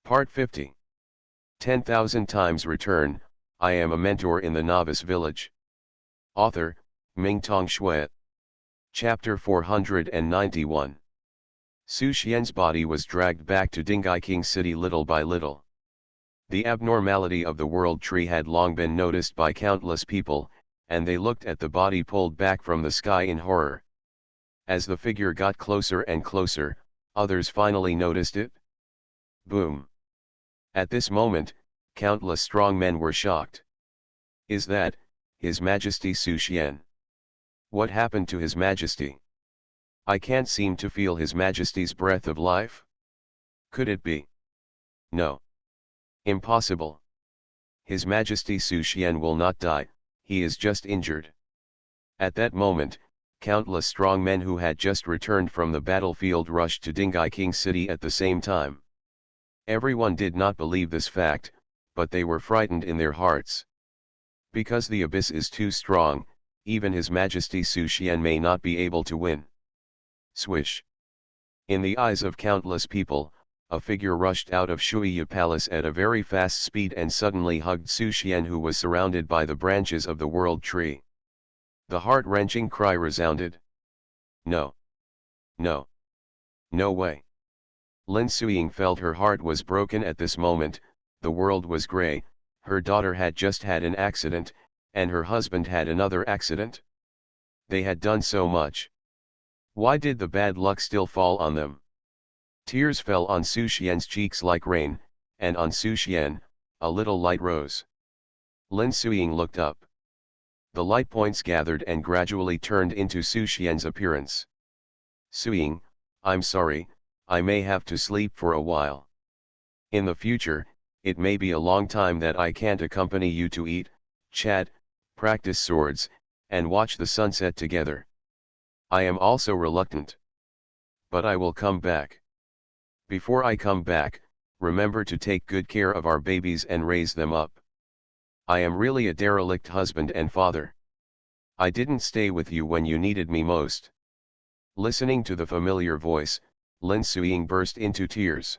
Part 50. 10,000 times return. I am a mentor in the Novice Village. Author, Mingtong Shui. Chapter 491. Su Xian's body was dragged back to Dingai King City little by little. The abnormality of the world tree had long been noticed by countless people, and they looked at the body pulled back from the sky in horror. As the figure got closer and closer, others finally noticed it. Boom. At this moment, countless strong men were shocked. Is that His Majesty Su Xian? What happened to His Majesty? I can't seem to feel His Majesty's breath of life. Could it be? No. Impossible. His Majesty Su Xian will not die, he is just injured. At that moment, countless strong men who had just returned from the battlefield rushed to Dingai King City at the same time. Everyone did not believe this fact, but they were frightened in their hearts. Because the abyss is too strong, even His Majesty Su Xian may not be able to win. Swish. In the eyes of countless people, a figure rushed out of Shuiya Palace at a very fast speed and suddenly hugged Su Xian, who was surrounded by the branches of the world tree. The heart-wrenching cry resounded. No. No. No way. Lin Suying felt her heart was broken at this moment. The world was grey, her daughter had just had an accident, and her husband had another accident. They had done so much. Why did the bad luck still fall on them? Tears fell on Su Xian's cheeks like rain, and on Su Xian, a little light rose. Lin Suying looked up. The light points gathered and gradually turned into Su Xian's appearance. Suying, I'm sorry, I may have to sleep for a while. In the future, it may be a long time that I can't accompany you to eat, chat, practice swords, and watch the sunset together. I am also reluctant. But I will come back. Before I come back, remember to take good care of our babies and raise them up. I am really a derelict husband and father. I didn't stay with you when you needed me most. Listening to the familiar voice, Lin Suying burst into tears.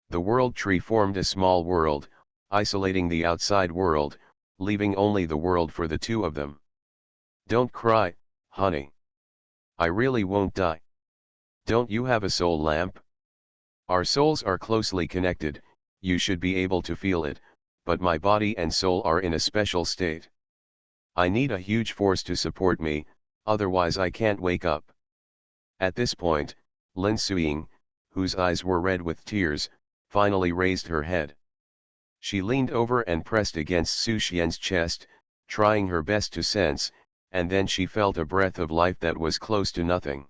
The world tree formed a small world, isolating the outside world, leaving only the world for the two of them. Don't cry, honey. I really won't die. Don't you have a soul lamp? Our souls are closely connected, you should be able to feel it, but my body and soul are in a special state. I need a huge force to support me, otherwise I can't wake up. At this point, Lin Suying, whose eyes were red with tears, finally raised her head. She leaned over and pressed against Su Xian's chest, trying her best to sense, and then she felt a breath of life that was close to nothing.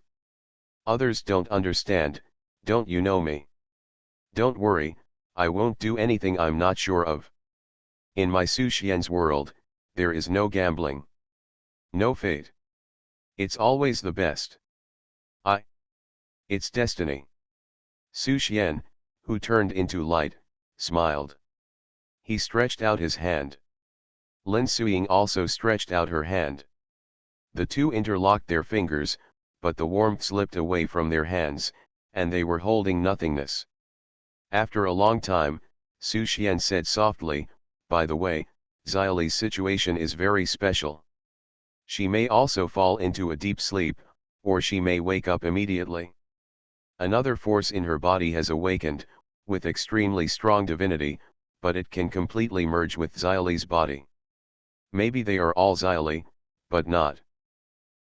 Others don't understand, don't you know me? Don't worry, I won't do anything I'm not sure of. In my Su Xian's world, there is no gambling. No fate. It's always the best. It's destiny. Su Xian, who turned into light, smiled. He stretched out his hand. Lin Suying also stretched out her hand. The two interlocked their fingers, but the warmth slipped away from their hands, and they were holding nothingness. After a long time, Su Xian said softly, by the way, Xiaoli's situation is very special. She may also fall into a deep sleep, or she may wake up immediately. Another force in her body has awakened, with extremely strong divinity, but it can completely merge with Xiaoli's body. Maybe they are all Xiaoli, but not.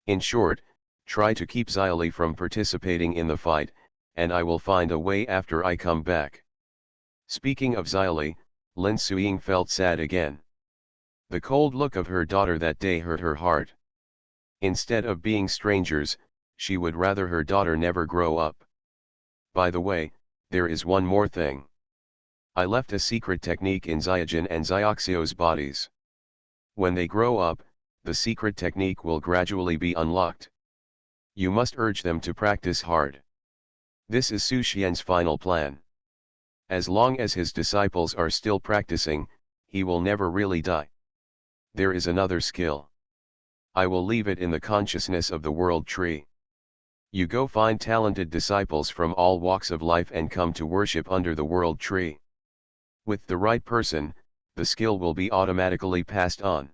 In short, try to keep Xiaoli from participating in the fight, and I will find a way after I come back. Speaking of Xiaoli, Lin Suying felt sad again. The cold look of her daughter that day hurt her heart. Instead of being strangers, she would rather her daughter never grow up. By the way, there is one more thing. I left a secret technique in Xiajin and Xiaoxio's bodies. When they grow up, the secret technique will gradually be unlocked. You must urge them to practice hard. This is Su Xian's final plan. As long as his disciples are still practicing, he will never really die. There is another skill. I will leave it in the consciousness of the world tree. You go find talented disciples from all walks of life and come to worship under the world tree. With the right person, the skill will be automatically passed on.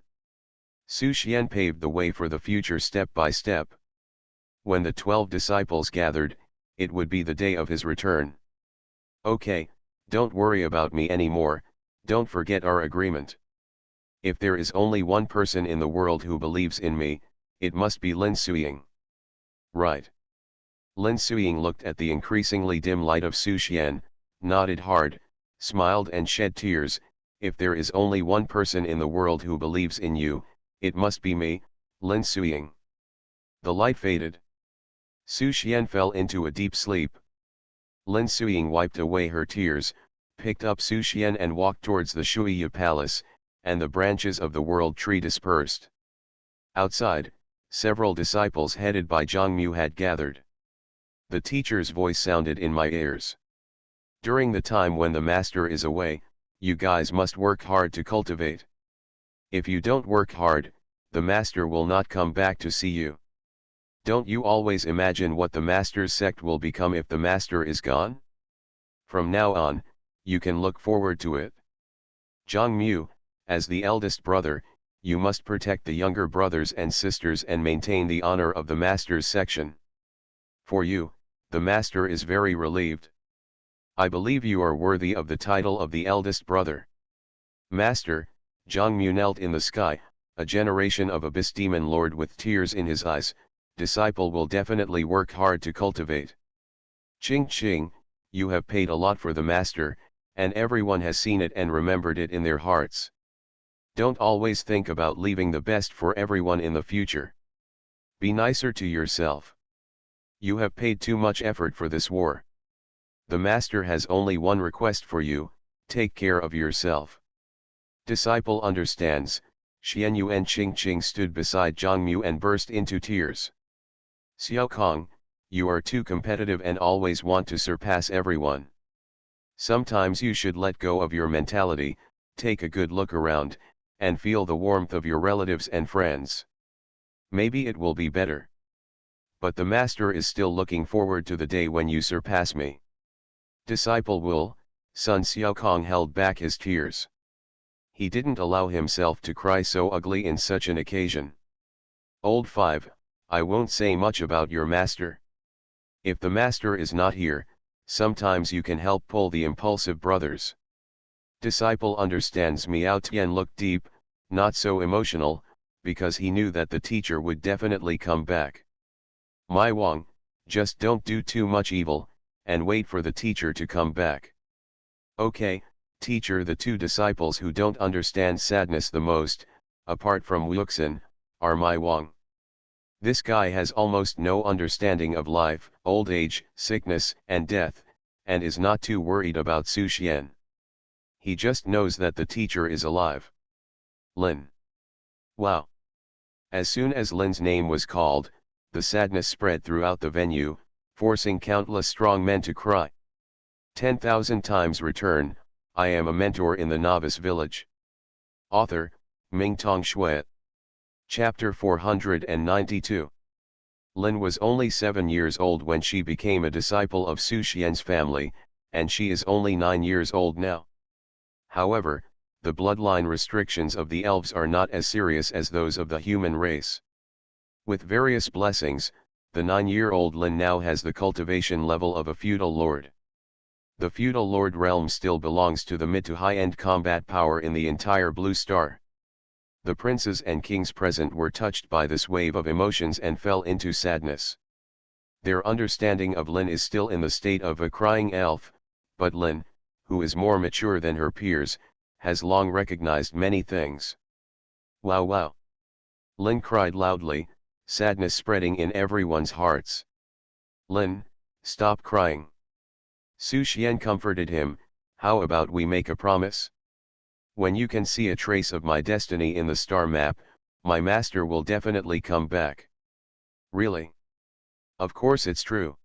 Su Xian paved the way for the future step by step. When the 12 disciples gathered, it would be the day of his return. Okay, don't worry about me anymore, don't forget our agreement. If there is only one person in the world who believes in me, it must be Lin Suying. Right. Lin Suying looked at the increasingly dim light of Su Xian, nodded hard, smiled and shed tears. If there is only one person in the world who believes in you, it must be me, Lin Suying. The light faded. Su Xian fell into a deep sleep. Lin Suying wiped away her tears, picked up Su Xian and walked towards the Shuiya Palace, and the branches of the world tree dispersed. Outside, several disciples headed by Zhang Mu had gathered. The teacher's voice sounded in my ears. During the time when the master is away, you guys must work hard to cultivate. If you don't work hard, the master will not come back to see you. Don't you always imagine what the master's sect will become if the master is gone? From now on, you can look forward to it. Zhang Mu, as the eldest brother, you must protect the younger brothers and sisters and maintain the honor of the master's section. For you, the master is very relieved. I believe you are worthy of the title of the eldest brother. Master, Zhang Mu knelt in the sky, a generation of abyss demon lord with tears in his eyes. Disciple will definitely work hard to cultivate. Ching Ching, you have paid a lot for the master, and everyone has seen it and remembered it in their hearts. Don't always think about leaving the best for everyone in the future. Be nicer to yourself. You have paid too much effort for this war. The master has only one request for you, take care of yourself. Disciple understands. Xianyu and Ching Ching stood beside Zhang Mu and burst into tears. Xiao Kong, you are too competitive and always want to surpass everyone. Sometimes you should let go of your mentality, take a good look around, and feel the warmth of your relatives and friends. Maybe it will be better. But the master is still looking forward to the day when you surpass me. Disciple Wu, son Xiao Kong held back his tears. He didn't allow himself to cry so ugly in such an occasion. Old 5, I won't say much about your master. If the master is not here, sometimes you can help pull the impulsive brothers. Disciple understands. Miao Tian looked deep, not so emotional, because he knew that the teacher would definitely come back. Mai Wang, just don't do too much evil, and wait for the teacher to come back. Okay, teacher. The two disciples who don't understand sadness the most, apart from Wuxin, are Mai Wang. This guy has almost no understanding of life, old age, sickness, and death, and is not too worried about Su Xian. He just knows that the teacher is alive. Lin. Wow. As soon as Lin's name was called, the sadness spread throughout the venue, forcing countless strong men to cry. 10,000 times return. I am a mentor in the Novice Village. Author, Mingtong Shui. Chapter 492. Lin was only 7 years old when she became a disciple of Su Xian's family, and she is only 9 years old now. However, the bloodline restrictions of the elves are not as serious as those of the human race. With various blessings, the 9-year-old Lin now has the cultivation level of a feudal lord. The feudal lord realm still belongs to the mid to high-end combat power in the entire Blue Star. The princes and kings present were touched by this wave of emotions and fell into sadness. Their understanding of Lin is still in the state of a crying elf, but Lin, who is more mature than her peers, has long recognized many things. Wow wow! Lin cried loudly, sadness spreading in everyone's hearts. Lin, stop crying. Su Xian comforted him. How about we make a promise? When you can see a trace of my destiny in the star map, my master will definitely come back. Really? Of course it's true.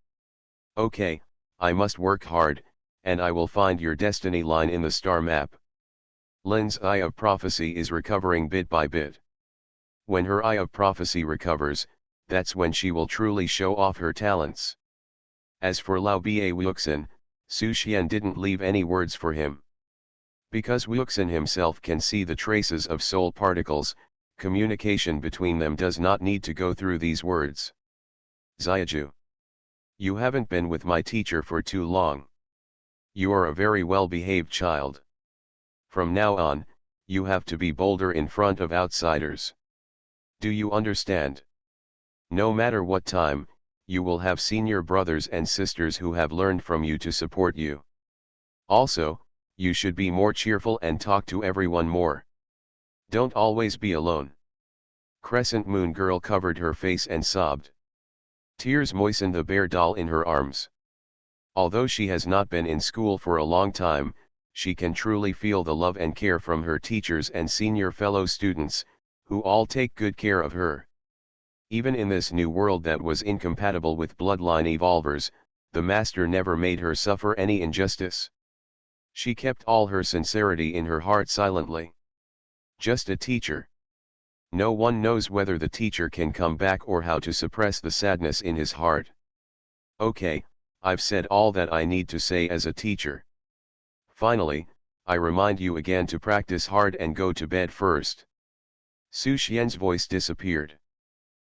Okay, I must work hard, and I will find your destiny line in the star map. Lin's eye of prophecy is recovering bit by bit. When her eye of prophecy recovers, that's when she will truly show off her talents. As for Lao Ba Wuxin, Su Xian didn't leave any words for him. Because Wuxin himself can see the traces of soul particles, communication between them does not need to go through these words. Xiaju. You haven't been with my teacher for too long. You are a very well-behaved child. From now on, you have to be bolder in front of outsiders. Do you understand? No matter what time, you will have senior brothers and sisters who have learned from you to support you. Also, you should be more cheerful and talk to everyone more. Don't always be alone. Crescent Moon Girl covered her face and sobbed. Tears moistened the bear doll in her arms. Although she has not been in school for a long time, she can truly feel the love and care from her teachers and senior fellow students, who all take good care of her. Even in this new world that was incompatible with bloodline evolvers, the master never made her suffer any injustice. She kept all her sincerity in her heart silently. Just a teacher. No one knows whether the teacher can come back or how to suppress the sadness in his heart. Okay, I've said all that I need to say as a teacher. Finally, I remind you again to practice hard and go to bed first. Su Xian's voice disappeared.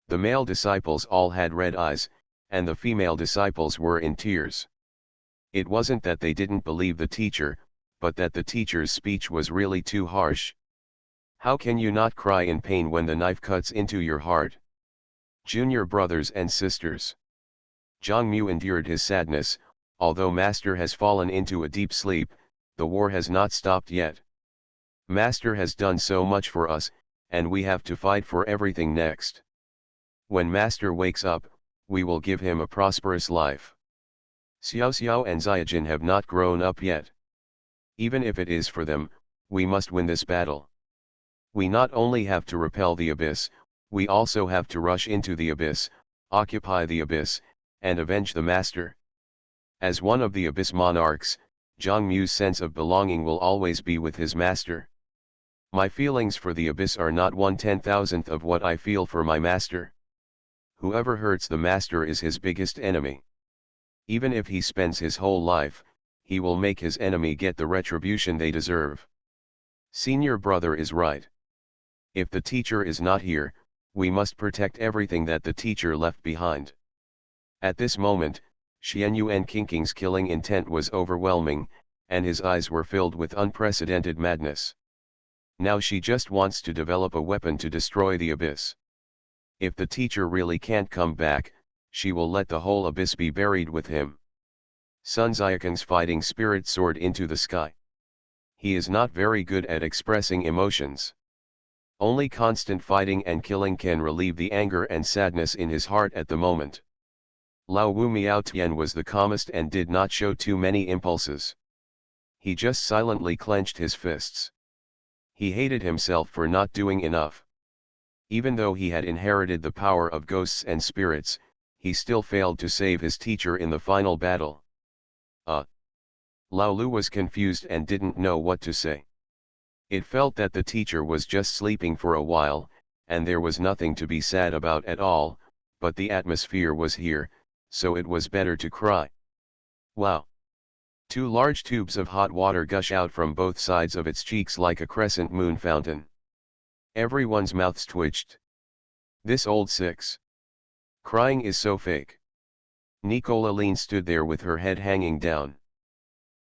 The male disciples all had red eyes, and the female disciples were in tears. It wasn't that they didn't believe the teacher, but that the teacher's speech was really too harsh. How can you not cry in pain when the knife cuts into your heart? Junior brothers and sisters. Zhang Mu endured his sadness. Although Master has fallen into a deep sleep, the war has not stopped yet. Master has done so much for us, and we have to fight for everything next. When Master wakes up, we will give him a prosperous life. Xiao Xiao and Xiajin have not grown up yet. Even if it is for them, we must win this battle. We not only have to repel the abyss, we also have to rush into the abyss, occupy the abyss, and avenge the master. As one of the abyss monarchs, Zhang Mu's sense of belonging will always be with his master. My feelings for the abyss are not 1/10,000th of what I feel for my master. Whoever hurts the master is his biggest enemy. Even if he spends his whole life, he will make his enemy get the retribution they deserve. Senior brother is right. If the teacher is not here, we must protect everything that the teacher left behind. At this moment, Xianyuan Qinking's killing intent was overwhelming, and his eyes were filled with unprecedented madness. Now she just wants to develop a weapon to destroy the abyss. If the teacher really can't come back, she will let the whole abyss be buried with him. Sun Xiaokang's fighting spirit soared into the sky. He is not very good at expressing emotions. Only constant fighting and killing can relieve the anger and sadness in his heart at the moment. Lao Wu Miaotian was the calmest and did not show too many impulses. He just silently clenched his fists. He hated himself for not doing enough. Even though he had inherited the power of ghosts and spirits, he still failed to save his teacher in the final battle. Lao Lu was confused and didn't know what to say. It felt that the teacher was just sleeping for a while, and there was nothing to be sad about at all, but the atmosphere was here, so it was better to cry. Wow! 2 large tubes of hot water gush out from both sides of its cheeks like a crescent moon fountain. Everyone's mouths twitched. This old six. Crying is so fake. Nicola stood there with her head hanging down.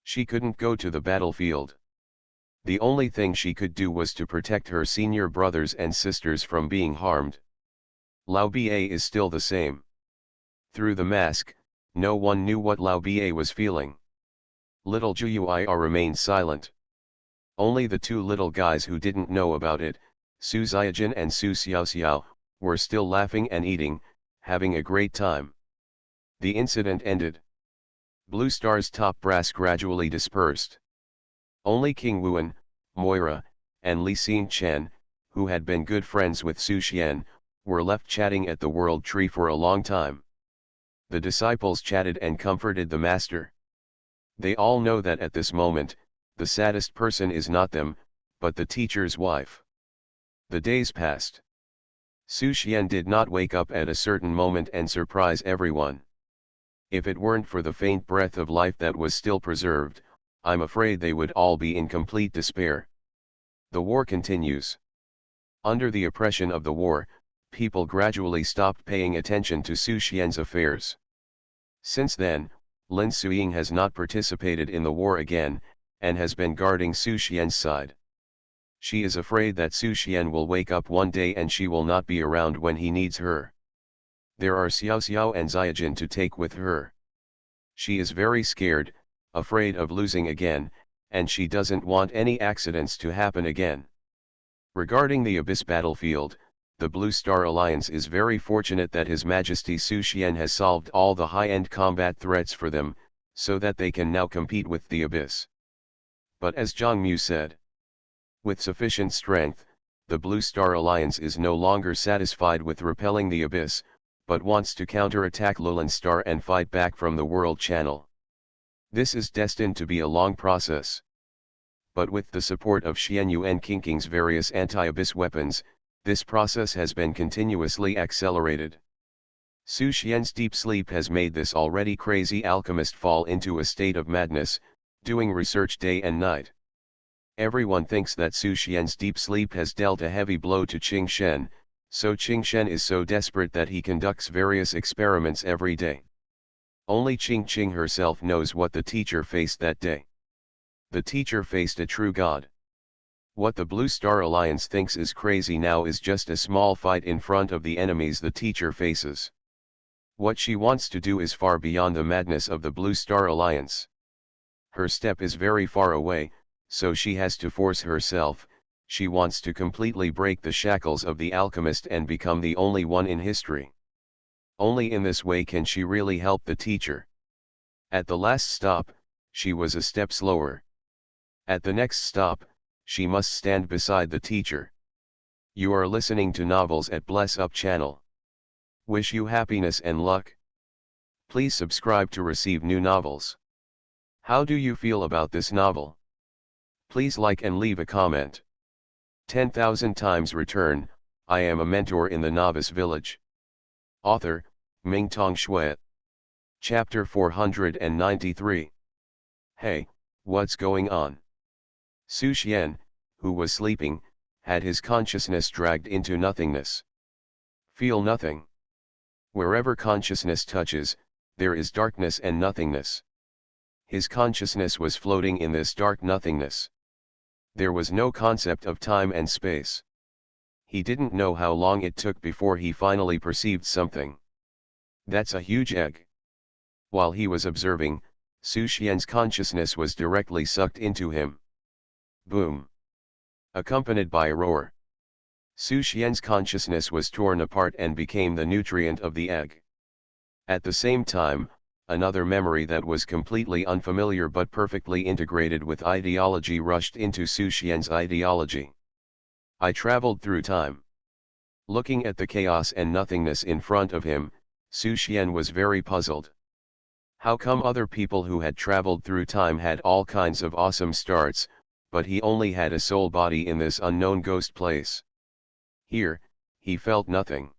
She couldn't go to the battlefield. The only thing she could do was to protect her senior brothers and sisters from being harmed. Lao Ba is still the same. Through the mask, no one knew what Lao Ba was feeling. Little Juyuia remained silent. Only the 2 little guys who didn't know about it, Su Xiajin and Su Xiaoxiao, were still laughing and eating, having a great time. The incident ended. Blue Star's top brass gradually dispersed. Only King Wuan, Moira, and Li Xingchen, who had been good friends with Su Xian, were left chatting at the World Tree for a long time. The disciples chatted and comforted the master. They all know that at this moment, the saddest person is not them, but the teacher's wife. The days passed. Su Xian did not wake up at a certain moment and surprise everyone. If it weren't for the faint breath of life that was still preserved, I'm afraid they would all be in complete despair. The war continues. Under the oppression of the war, people gradually stopped paying attention to Su Xian's affairs. Since then, Lin Suiying has not participated in the war again, and has been guarding Su Xian's side. She is afraid that Su Xian will wake up one day and she will not be around when he needs her. There are Xiao Xiao and Xiaojin to take with her. She is very scared, afraid of losing again, and she doesn't want any accidents to happen again. Regarding the Abyss battlefield, the Blue Star Alliance is very fortunate that His Majesty Su Xian has solved all the high-end combat threats for them, so that they can now compete with the Abyss. But as Zhang Mu said, with sufficient strength, the Blue Star Alliance is no longer satisfied with repelling the Abyss, but wants to counter-attack Lowland Star and fight back from the World Channel. This is destined to be a long process. But with the support of Xianyu and Qingqing's various anti-Abyss weapons, this process has been continuously accelerated. Su Xian's deep sleep has made this already crazy alchemist fall into a state of madness, doing research day and night. Everyone thinks that Su Xian's deep sleep has dealt a heavy blow to Qing Shen, so Qing Shen is so desperate that he conducts various experiments every day. Only Qing herself knows what the teacher faced that day. The teacher faced a true god. What the Blue Star Alliance thinks is crazy now is just a small fight in front of the enemies the teacher faces. What she wants to do is far beyond the madness of the Blue Star Alliance. Her step is very far away, so she has to force herself. She wants to completely break the shackles of the alchemist and become the only one in history. Only in this way can she really help the teacher. At the last stop, she was a step slower. At the next stop, she must stand beside the teacher. You are listening to Novels at Bless Up channel. Wish you happiness and luck. Please subscribe to receive new novels. How do you feel about this novel? Please like and leave a comment. 10,000 times return, I am a mentor in the Novice Village. Author, Mingtong Shui. Chapter 493. Hey, what's going on? Su Xian, who was sleeping, had his consciousness dragged into nothingness. Feel nothing. Wherever consciousness touches, there is darkness and nothingness. His consciousness was floating in this dark nothingness. There was no concept of time and space. He didn't know how long it took before he finally perceived something. That's a huge egg. While he was observing, Su Xian's consciousness was directly sucked into him. Boom! Accompanied by a roar. Su Xian's consciousness was torn apart and became the nutrient of the egg. At the same time, another memory that was completely unfamiliar but perfectly integrated with ideology rushed into Su Xian's ideology. I traveled through time. Looking at the chaos and nothingness in front of him, Su Xian was very puzzled. How come other people who had traveled through time had all kinds of awesome starts, but he only had a soul body in this unknown ghost place? Here, he felt nothing.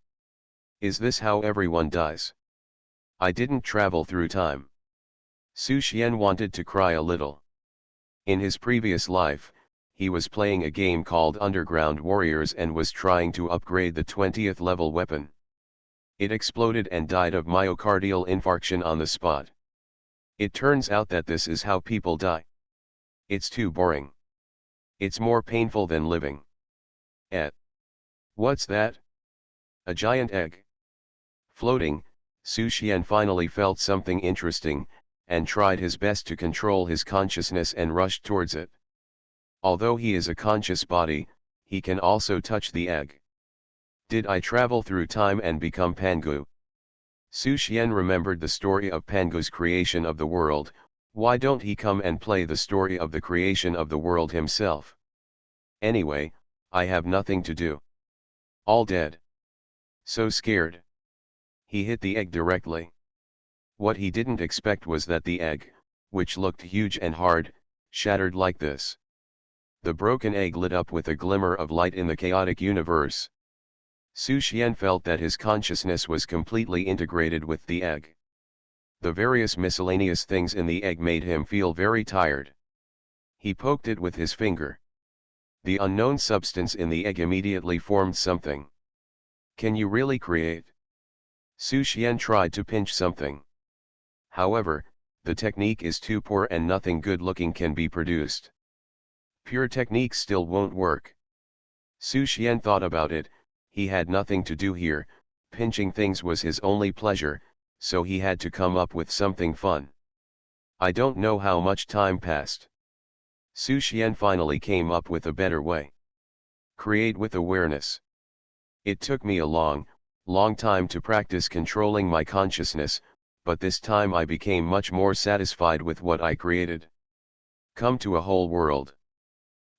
Is this how everyone dies? I didn't travel through time. Su Xian wanted to cry a little. In his previous life, he was playing a game called Underground Warriors and was trying to upgrade the 20th level weapon. It exploded and died of myocardial infarction on the spot. It turns out that this is how people die. It's too boring. It's more painful than living. What's that? A giant egg. Floating, Su Xian finally felt something interesting, and tried his best to control his consciousness and rushed towards it. Although he is a conscious body, he can also touch the egg. Did I travel through time and become Pangu? Su Xian remembered the story of Pangu's creation of the world. Why don't he come and play the story of the creation of the world himself? Anyway, I have nothing to do. All dead. So scared. He hit the egg directly. What he didn't expect was that the egg, which looked huge and hard, shattered like this. The broken egg lit up with a glimmer of light in the chaotic universe. Su Xian felt that his consciousness was completely integrated with the egg. The various miscellaneous things in the egg made him feel very tired. He poked it with his finger. The unknown substance in the egg immediately formed something. Can you really create? Su Xian tried to pinch something. However, the technique is too poor and nothing good-looking can be produced. Pure technique still won't work. Su Xian thought about it. He had nothing to do here, pinching things was his only pleasure, so he had to come up with something fun. I don't know how much time passed. Su Xian finally came up with a better way. Create with awareness. It took me a long time to practice controlling my consciousness, but this time I became much more satisfied with what I created. Come to a whole world.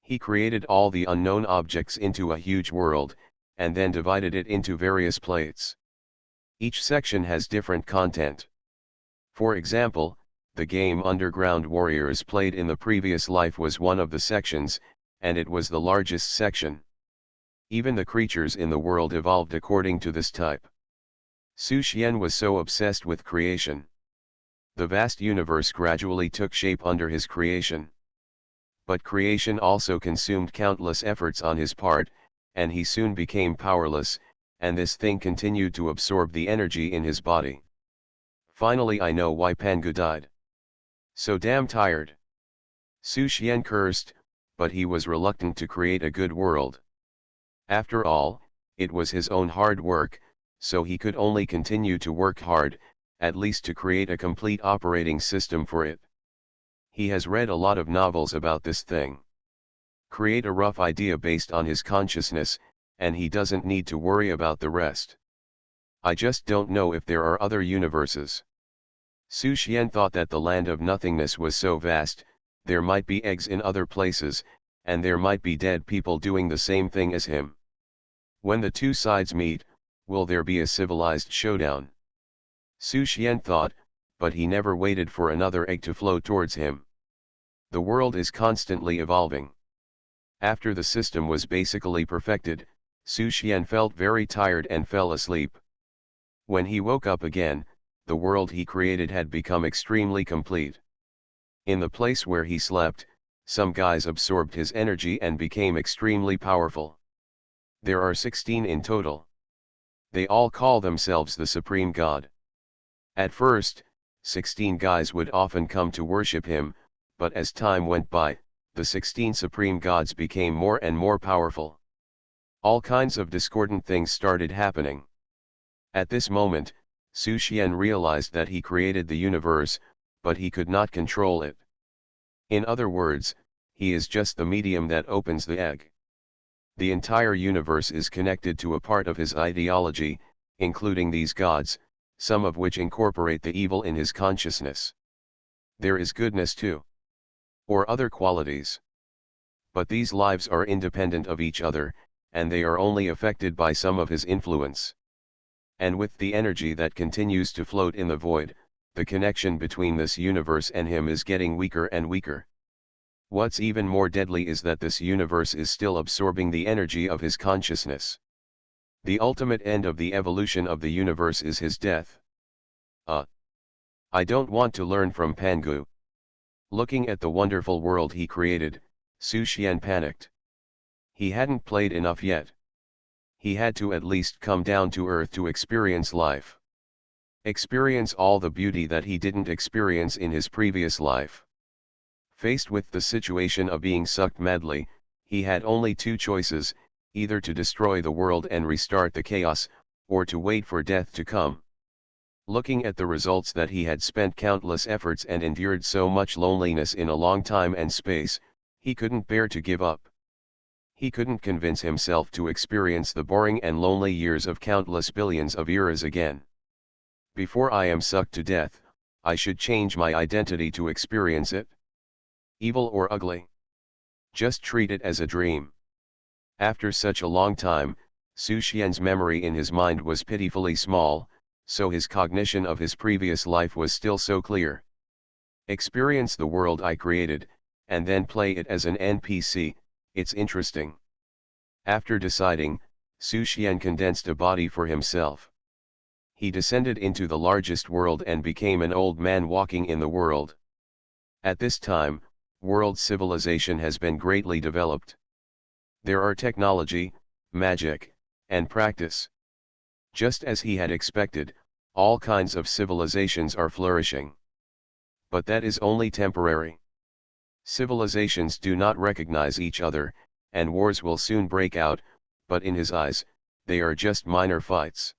He created all the unknown objects into a huge world, and then divided it into various plates. Each section has different content. For example, the game Underground Warriors played in the previous life was one of the sections, and it was the largest section. Even the creatures in the world evolved according to this type. Su Xian was so obsessed with creation. The vast universe gradually took shape under his creation. But creation also consumed countless efforts on his part, and he soon became powerless, and this thing continued to absorb the energy in his body. Finally I know why Pangu died. So damn tired. Su Xian cursed, but he was reluctant to create a good world. After all, it was his own hard work, so he could only continue to work hard, at least to create a complete operating system for it. He has read a lot of novels about this thing. Create a rough idea based on his consciousness, and he doesn't need to worry about the rest. I just don't know if there are other universes. Su Xian thought that the land of nothingness was so vast, there might be eggs in other places, and there might be dead people doing the same thing as him. When the two sides meet, will there be a civilized showdown? Su Xian thought, but he never waited for another egg to flow towards him. The world is constantly evolving. After the system was basically perfected, Su Xian felt very tired and fell asleep. When he woke up again, the world he created had become extremely complete. In the place where he slept, some guys absorbed his energy and became extremely powerful. There are 16 in total. They all call themselves the Supreme God. At first, 16 guys would often come to worship him, but as time went by, the 16 Supreme Gods became more and more powerful. All kinds of discordant things started happening. At this moment, Su Xian realized that he created the universe, but he could not control it. In other words, he is just the medium that opens the egg. The entire universe is connected to a part of his ideology, including these gods, some of which incorporate the evil in his consciousness. There is goodness too. Or other qualities. But these lives are independent of each other, and they are only affected by some of his influence. And with the energy that continues to float in the void, the connection between this universe and him is getting weaker and weaker. What's even more deadly is that this universe is still absorbing the energy of his consciousness. The ultimate end of the evolution of the universe is his death. I don't want to learn from Pangu. Looking at the wonderful world he created, Su Xian panicked. He hadn't played enough yet. He had to at least come down to earth to experience life. Experience all the beauty that he didn't experience in his previous life. Faced with the situation of being sucked madly, he had only two choices, either to destroy the world and restart the chaos, or to wait for death to come. Looking at the results that he had spent countless efforts and endured so much loneliness in a long time and space, he couldn't bear to give up. He couldn't convince himself to experience the boring and lonely years of countless billions of eras again. Before I am sucked to death, I should change my identity to experience it. Evil or ugly. Just treat it as a dream. After such a long time, Su Xian's memory in his mind was pitifully small, so his cognition of his previous life was still so clear. Experience the world I created, and then play it as an NPC, it's interesting. After deciding, Su Xian condensed a body for himself. He descended into the largest world and became an old man walking in the world. At this time, world civilization has been greatly developed. There are technology, magic, and practice. Just as he had expected, all kinds of civilizations are flourishing. But that is only temporary. Civilizations do not recognize each other, and wars will soon break out, but in his eyes, they are just minor fights.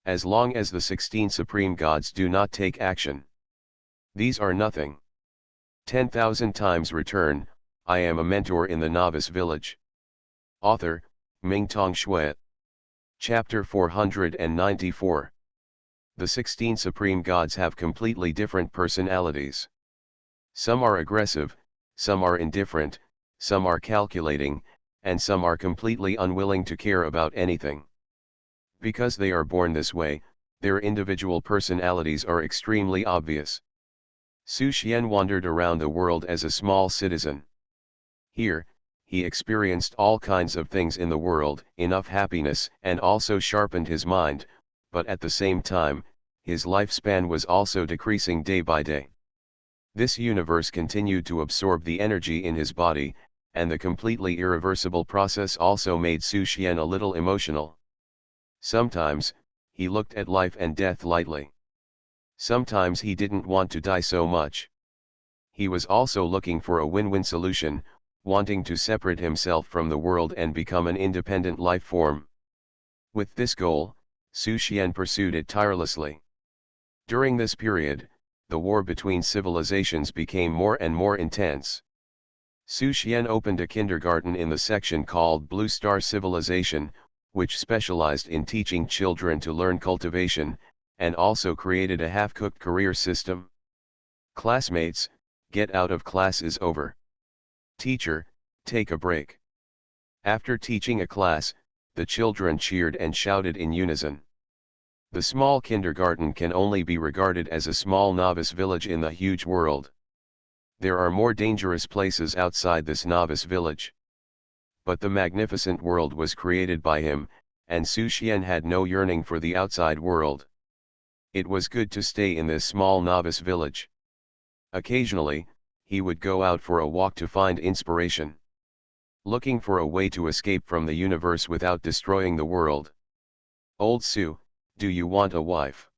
As long as the 16 supreme gods do not take action, these are nothing. 10,000 times return. I am a mentor in the Novice Village. Author, Mingtong Shui. Chapter 494. The 16 supreme gods have completely different personalities. Some are aggressive, some are indifferent, some are calculating, and some are completely unwilling to care about anything. Because they are born this way, their individual personalities are extremely obvious. Su Xian wandered around the world as a small citizen. Here, he experienced all kinds of things in the world, enough happiness, and also sharpened his mind, but at the same time, his lifespan was also decreasing day by day. This universe continued to absorb the energy in his body, and the completely irreversible process also made Su Xian a little emotional. Sometimes, he looked at life and death lightly. Sometimes he didn't want to die so much. He was also looking for a win-win solution, wanting to separate himself from the world and become an independent life form. With this goal, Su Xian pursued it tirelessly. During this period, the war between civilizations became more and more intense. Su Xian opened a kindergarten in the section called Blue Star Civilization, which specialized in teaching children to learn cultivation, and also created a half-cooked career system. Classmates, get out of class is over. Teacher, take a break. After teaching a class, the children cheered and shouted in unison. The small kindergarten can only be regarded as a small novice village in the huge world. There are more dangerous places outside this novice village. But the magnificent world was created by him, and Su Xian had no yearning for the outside world. It was good to stay in this small novice village. Occasionally, he would go out for a walk to find inspiration. Looking for a way to escape from the universe without destroying the world. Old Su, do you want a wife?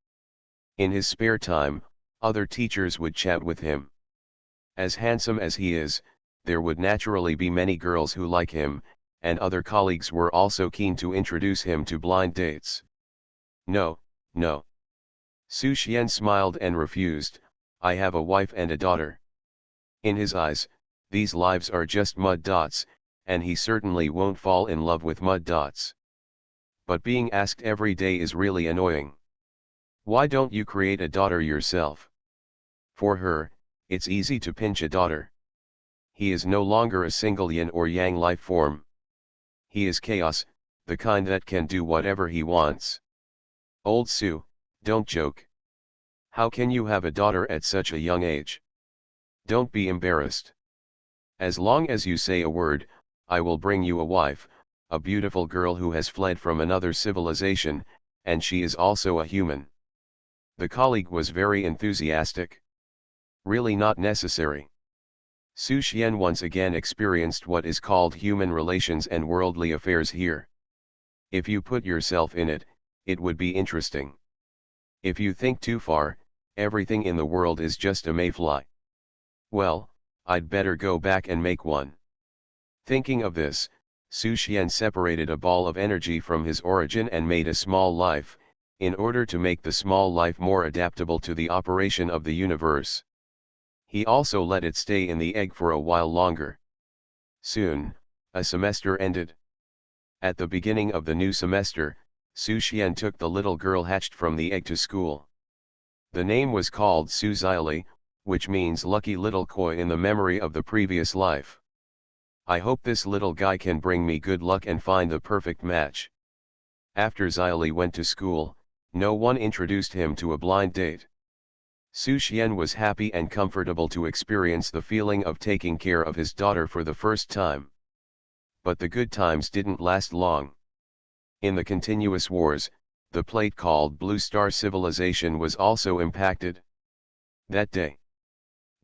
In his spare time, other teachers would chat with him. As handsome as he is, there would naturally be many girls who like him, and other colleagues were also keen to introduce him to blind dates. No, no. Su Xian smiled and refused. I have a wife and a daughter. In his eyes, these lives are just mud dots, and he certainly won't fall in love with mud dots. But being asked every day is really annoying. Why don't you create a daughter yourself? For her, it's easy to pinch a daughter. He is no longer a single yin or yang life form. He is chaos, the kind that can do whatever he wants. Old Su, don't joke. How can you have a daughter at such a young age? Don't be embarrassed. As long as you say a word, I will bring you a wife, a beautiful girl who has fled from another civilization, and she is also a human. The colleague was very enthusiastic. Really not necessary. Su Xian once again experienced what is called human relations and worldly affairs here. If you put yourself in it, it would be interesting. If you think too far, everything in the world is just a mayfly. Well, I'd better go back and make one. Thinking of this, Su Xian separated a ball of energy from his origin and made a small life, in order to make the small life more adaptable to the operation of the universe. He also let it stay in the egg for a while longer. Soon, a semester ended. At the beginning of the new semester, Su Xian took the little girl hatched from the egg to school. The name was called Su Xiaoli, which means lucky little koi in the memory of the previous life. I hope this little guy can bring me good luck and find the perfect match. After Xiaoli went to school, no one introduced him to a blind date. Su Xian was happy and comfortable to experience the feeling of taking care of his daughter for the first time. But the good times didn't last long. In the continuous wars, the plate called Blue Star Civilization was also impacted. That day,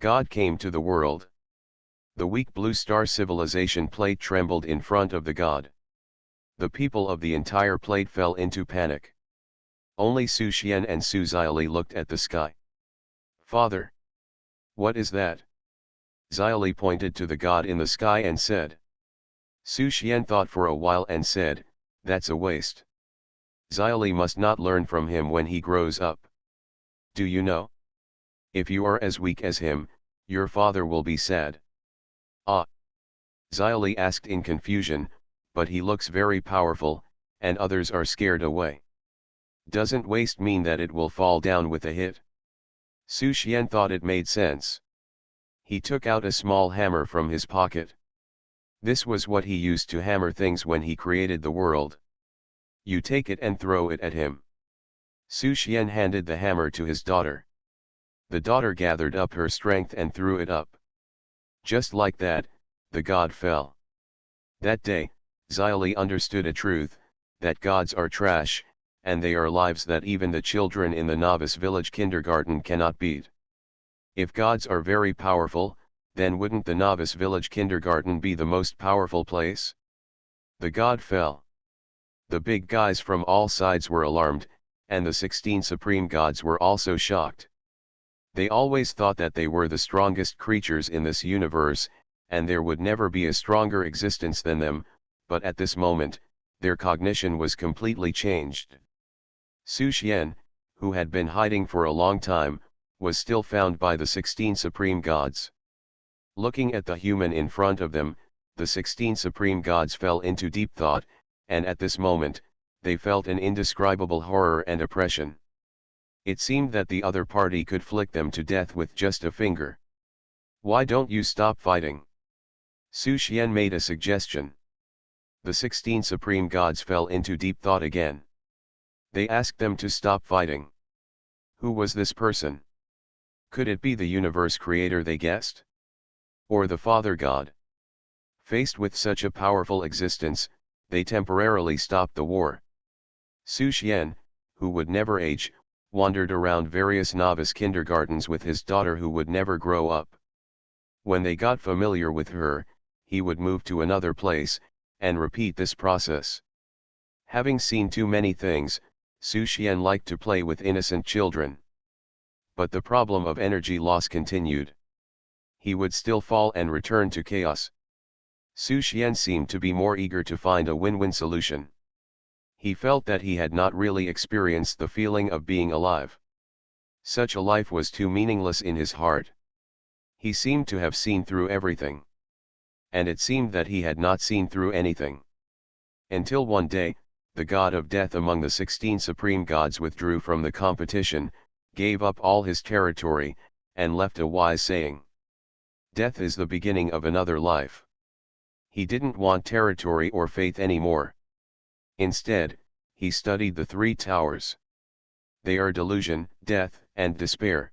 God came to the world. The weak blue star civilization plate trembled in front of the god. The people of the entire plate fell into panic. Only Su Xian and Su Xiaoli looked at the sky. Father! What is that? Xiaoli pointed to the god in the sky and said. Su Xian thought for a while and said, that's a waste. Xiaoli must not learn from him when he grows up. Do you know? If you are as weak as him, your father will be sad. Ah! Xiaoli asked in confusion, but he looks very powerful, and others are scared away. Doesn't waste mean that it will fall down with a hit? Su Xian thought it made sense. He took out a small hammer from his pocket. This was what he used to hammer things when he created the world. You take it and throw it at him. Su Xian handed the hammer to his daughter. The daughter gathered up her strength and threw it up. Just like that, the god fell. That day, Xiaoli understood a truth, that gods are trash, and they are lives that even the children in the Novice Village kindergarten cannot beat. If gods are very powerful, then wouldn't the Novice Village kindergarten be the most powerful place? The god fell. The big guys from all sides were alarmed, and the 16 supreme gods were also shocked. They always thought that they were the strongest creatures in this universe, and there would never be a stronger existence than them, but at this moment, their cognition was completely changed. Su Xian, who had been hiding for a long time, was still found by the 16 supreme gods. Looking at the human in front of them, the 16 supreme gods fell into deep thought, and at this moment, they felt an indescribable horror and oppression. It seemed that the other party could flick them to death with just a finger. Why don't you stop fighting? Su Xian made a suggestion. The 16 supreme gods fell into deep thought again. They asked them to stop fighting. Who was this person? Could it be the universe creator they guessed? Or the Father God? Faced with such a powerful existence, they temporarily stopped the war. Su Xian, who would never age, wandered around various novice kindergartens with his daughter who would never grow up. When they got familiar with her, he would move to another place, and repeat this process. Having seen too many things, Su Xian liked to play with innocent children. But the problem of energy loss continued. He would still fall and return to chaos. Su Xian seemed to be more eager to find a win-win solution. He felt that he had not really experienced the feeling of being alive. Such a life was too meaningless in his heart. He seemed to have seen through everything. And it seemed that he had not seen through anything. Until one day, the god of death among the 16 supreme gods withdrew from the competition, gave up all his territory, and left a wise saying. Death is the beginning of another life. He didn't want territory or faith anymore. Instead, he studied the three towers. They are delusion, death, and despair.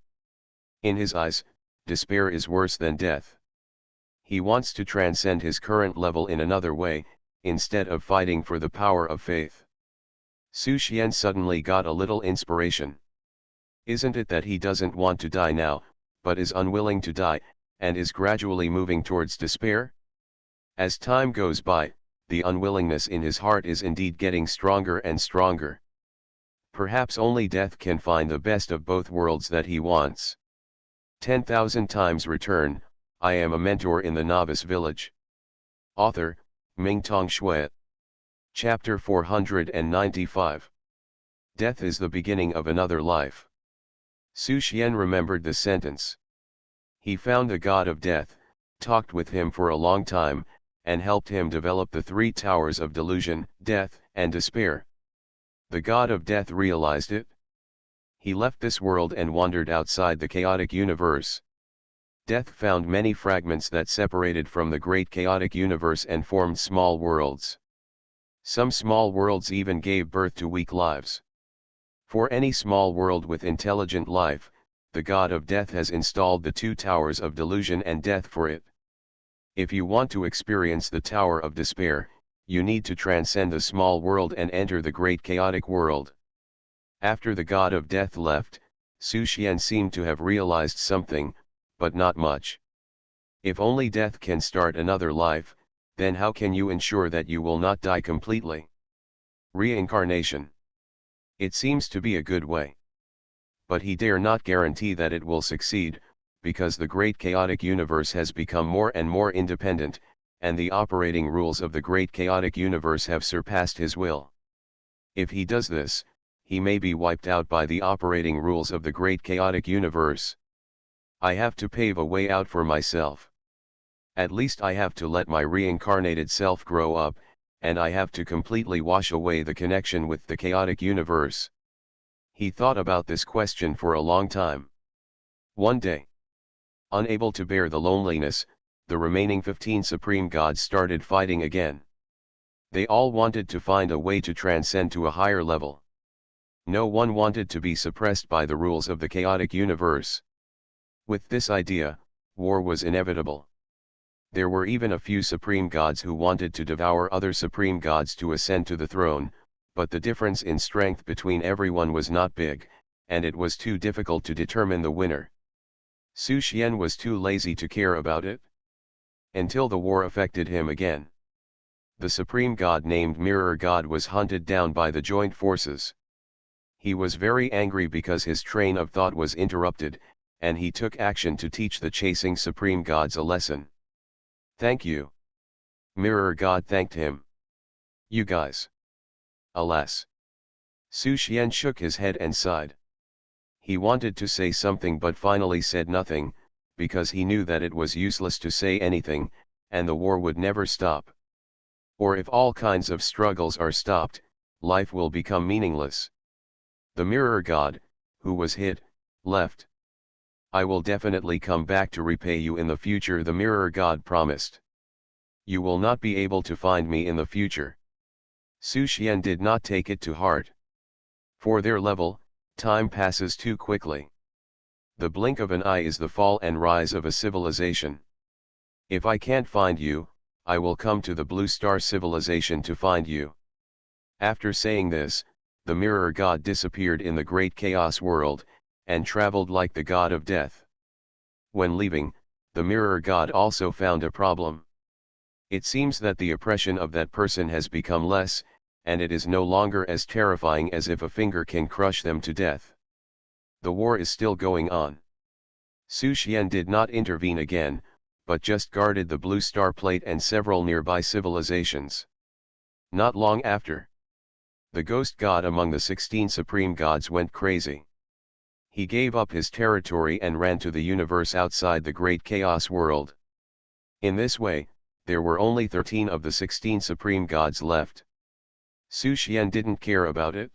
In his eyes, despair is worse than death. He wants to transcend his current level in another way, instead of fighting for the power of faith. Su Xian suddenly got a little inspiration. Isn't it that he doesn't want to die now, but is unwilling to die, and is gradually moving towards despair? As time goes by, the unwillingness in his heart is indeed getting stronger and stronger. Perhaps only death can find the best of both worlds that he wants. 10,000 times return. I am a mentor in the Novice Village. Author, Mingtong Shui. Chapter 495. Death is the beginning of another life. Su Xian remembered the sentence. He found the god of death, talked with him for a long time, and helped him develop the three towers of delusion, death, and despair. The god of death realized it. He left this world and wandered outside the chaotic universe. Death found many fragments that separated from the great chaotic universe and formed small worlds. Some small worlds even gave birth to weak lives. For any small world with intelligent life, the god of death has installed the two towers of delusion and death for it. If you want to experience the tower of despair, you need to transcend the small world and enter the great chaotic world. After the god of death left, Su Xian seemed to have realized something, but not much. If only death can start another life, then how can you ensure that you will not die completely? Reincarnation. It seems to be a good way. But he dare not guarantee that it will succeed, because the great chaotic universe has become more and more independent, and the operating rules of the great chaotic universe have surpassed his will. If he does this, he may be wiped out by the operating rules of the great chaotic universe. I have to pave a way out for myself. At least I have to let my reincarnated self grow up, and I have to completely wash away the connection with the chaotic universe. He thought about this question for a long time. One day, unable to bear the loneliness, the remaining 15 supreme gods started fighting again. They all wanted to find a way to transcend to a higher level. No one wanted to be suppressed by the rules of the chaotic universe. With this idea, war was inevitable. There were even a few supreme gods who wanted to devour other supreme gods to ascend to the throne, but the difference in strength between everyone was not big, and it was too difficult to determine the winner. Su Xian was too lazy to care about it. Until the war affected him again. The supreme god named Mirror God was hunted down by the joint forces. He was very angry because his train of thought was interrupted, and he took action to teach the chasing supreme gods a lesson. Thank you. Mirror God thanked him. You guys. Alas. Su Xian shook his head and sighed. He wanted to say something but finally said nothing, because he knew that it was useless to say anything, and the war would never stop. Or if all kinds of struggles are stopped, life will become meaningless. The Mirror God, who was hit, left. I will definitely come back to repay you in the future, the Mirror God promised. You will not be able to find me in the future. Su Xian did not take it to heart. For their level, time passes too quickly. The blink of an eye is the fall and rise of a civilization. If I can't find you, I will come to the Blue Star civilization to find you. After saying this, the Mirror God disappeared in the great chaos world, and traveled like the god of death. When leaving, the Mirror God also found a problem. It seems that the oppression of that person has become less, and it is no longer as terrifying as if a finger can crush them to death. The war is still going on. Su Xian did not intervene again, but just guarded the Blue Star Plate and several nearby civilizations. Not long after, the ghost god among the 16 supreme gods went crazy. He gave up his territory and ran to the universe outside the great chaos world. In this way, there were only 13 of the 16 supreme gods left. Su Xian didn't care about it.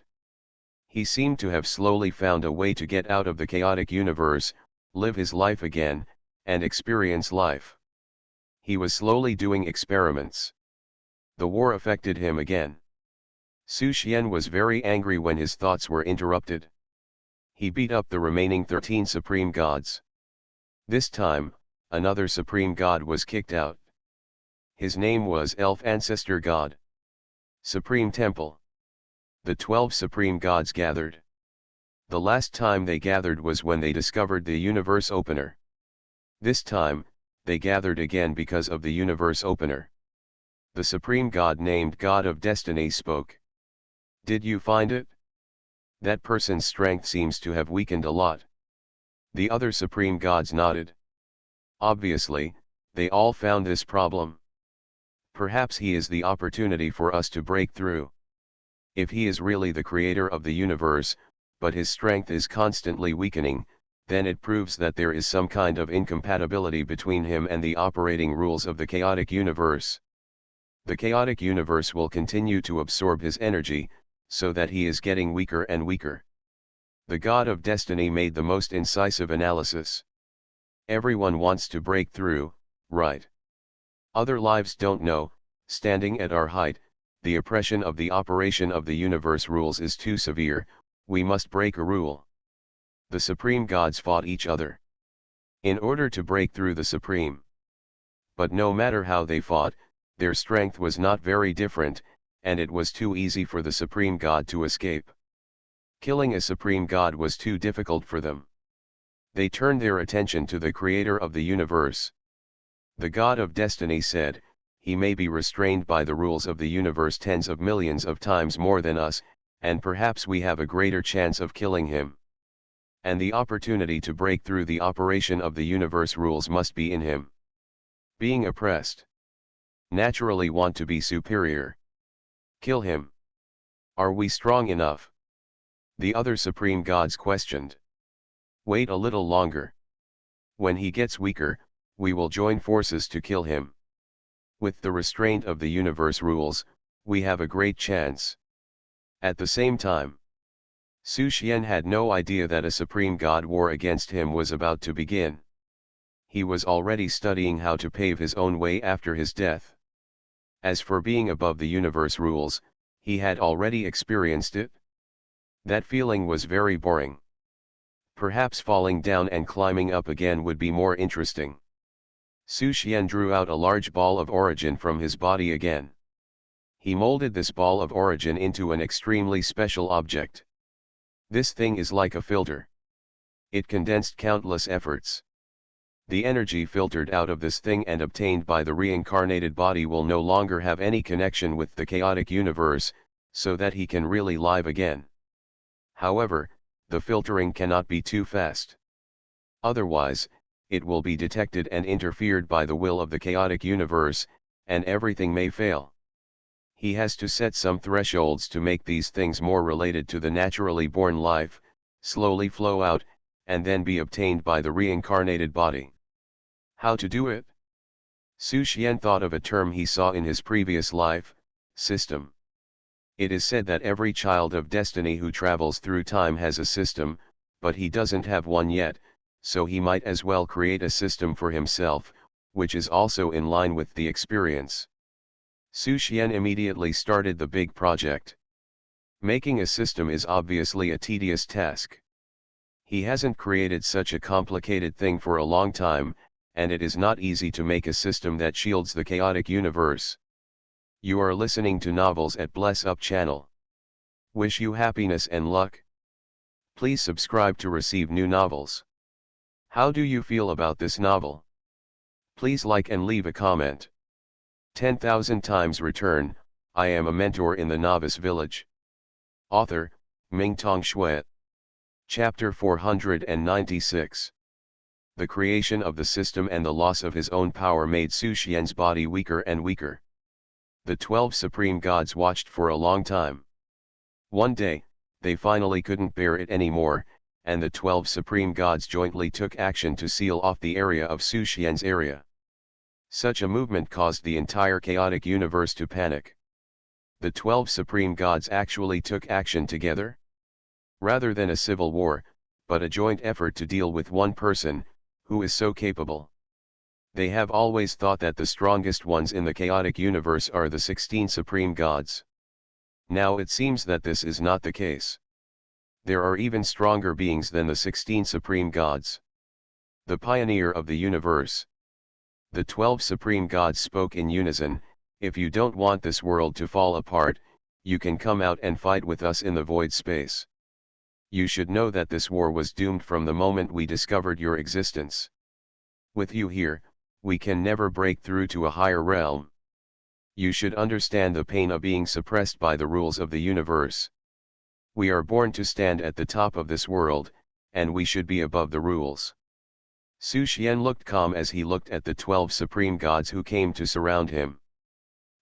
He seemed to have slowly found a way to get out of the chaotic universe, live his life again, and experience life. He was slowly doing experiments. The war affected him again. Su Xian was very angry when his thoughts were interrupted. He beat up the remaining 13 supreme gods. This time, another supreme god was kicked out. His name was Elf Ancestor God. Supreme Temple. The 12 supreme gods gathered. The last time they gathered was when they discovered the universe opener. This time, they gathered again because of the universe opener. The supreme god named God of Destiny spoke. Did you find it? That person's strength seems to have weakened a lot. The other supreme gods nodded. Obviously, they all found this problem. Perhaps he is the opportunity for us to break through. If he is really the creator of the universe, but his strength is constantly weakening, then it proves that there is some kind of incompatibility between him and the operating rules of the chaotic universe. The chaotic universe will continue to absorb his energy, so that he is getting weaker and weaker. The God of Destiny made the most incisive analysis. Everyone wants to break through, right? Other lives don't know, standing at our height, the oppression of the operation of the universe rules is too severe, we must break a rule. The supreme gods fought each other in order to break through the supreme. But no matter how they fought, their strength was not very different, and it was too easy for the supreme god to escape. Killing a supreme god was too difficult for them. They turned their attention to the creator of the universe. The God of Destiny said, "He may be restrained by the rules of the universe tens of millions of times more than us, and perhaps we have a greater chance of killing him. And the opportunity to break through the operation of the universe rules must be in him. Being oppressed. Naturally want to be superior. Kill him. Are we strong enough?" The other supreme gods questioned. "Wait a little longer. When he gets weaker, we will join forces to kill him. With the restraint of the universe rules, we have a great chance." At the same time, Su Xian had no idea that a supreme god war against him was about to begin. He was already studying how to pave his own way after his death. As for being above the universe rules, he had already experienced it. That feeling was very boring. Perhaps falling down and climbing up again would be more interesting. Su Xian drew out a large ball of origin from his body again. He molded this ball of origin into an extremely special object. This thing is like a filter. It condensed countless efforts. The energy filtered out of this thing and obtained by the reincarnated body will no longer have any connection with the chaotic universe, so that he can really live again. However, the filtering cannot be too fast. Otherwise, it will be detected and interfered by the will of the chaotic universe, and everything may fail. He has to set some thresholds to make these things more related to the naturally born life, slowly flow out, and then be obtained by the reincarnated body. How to do it? Su Xian thought of a term he saw in his previous life, system. It is said that every child of destiny who travels through time has a system, but he doesn't have one yet, so he might as well create a system for himself, which is also in line with the experience. Su Xian immediately started the big project. Making a system is obviously a tedious task. He hasn't created such a complicated thing for a long time, and it is not easy to make a system that shields the chaotic universe. You are listening to Novels at Bless Up channel. Wish you happiness and luck. Please subscribe to receive new novels. How do you feel about this novel? Please like and leave a comment. 10,000 times return, I am a mentor in the Novice Village. Author, Mingtong Shui. Chapter 496. The creation of the system and the loss of his own power made Su Xian's body weaker and weaker. The 12 supreme gods watched for a long time. One day, they finally couldn't bear it anymore, and the 12 supreme gods jointly took action to seal off the area of Su Xian's area. Such a movement caused the entire chaotic universe to panic. The 12 supreme gods actually took action together. Rather than a civil war, but a joint effort to deal with one person, who is so capable. They have always thought that the strongest ones in the chaotic universe are the 16 supreme gods. Now it seems that this is not the case. There are even stronger beings than the 16 supreme gods. The pioneer of the universe. The 12 supreme gods spoke in unison, "If you don't want this world to fall apart, you can come out and fight with us in the void space. You should know that this war was doomed from the moment we discovered your existence. With you here, we can never break through to a higher realm. You should understand the pain of being suppressed by the rules of the universe. We are born to stand at the top of this world, and we should be above the rules." Su Xian looked calm as he looked at the 12 supreme gods who came to surround him.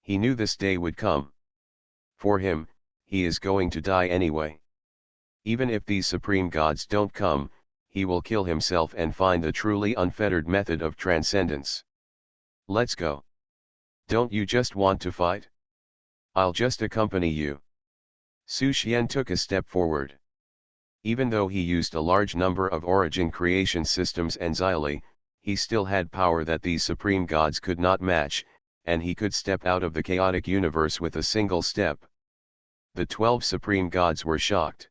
He knew this day would come. For him, he is going to die anyway. Even if these supreme gods don't come, he will kill himself and find the truly unfettered method of transcendence. Let's go. Don't you just want to fight? I'll just accompany you. Su Xian took a step forward. Even though he used a large number of origin creation systems and xyli, he still had power that these supreme gods could not match, and he could step out of the chaotic universe with a single step. The 12 supreme gods were shocked.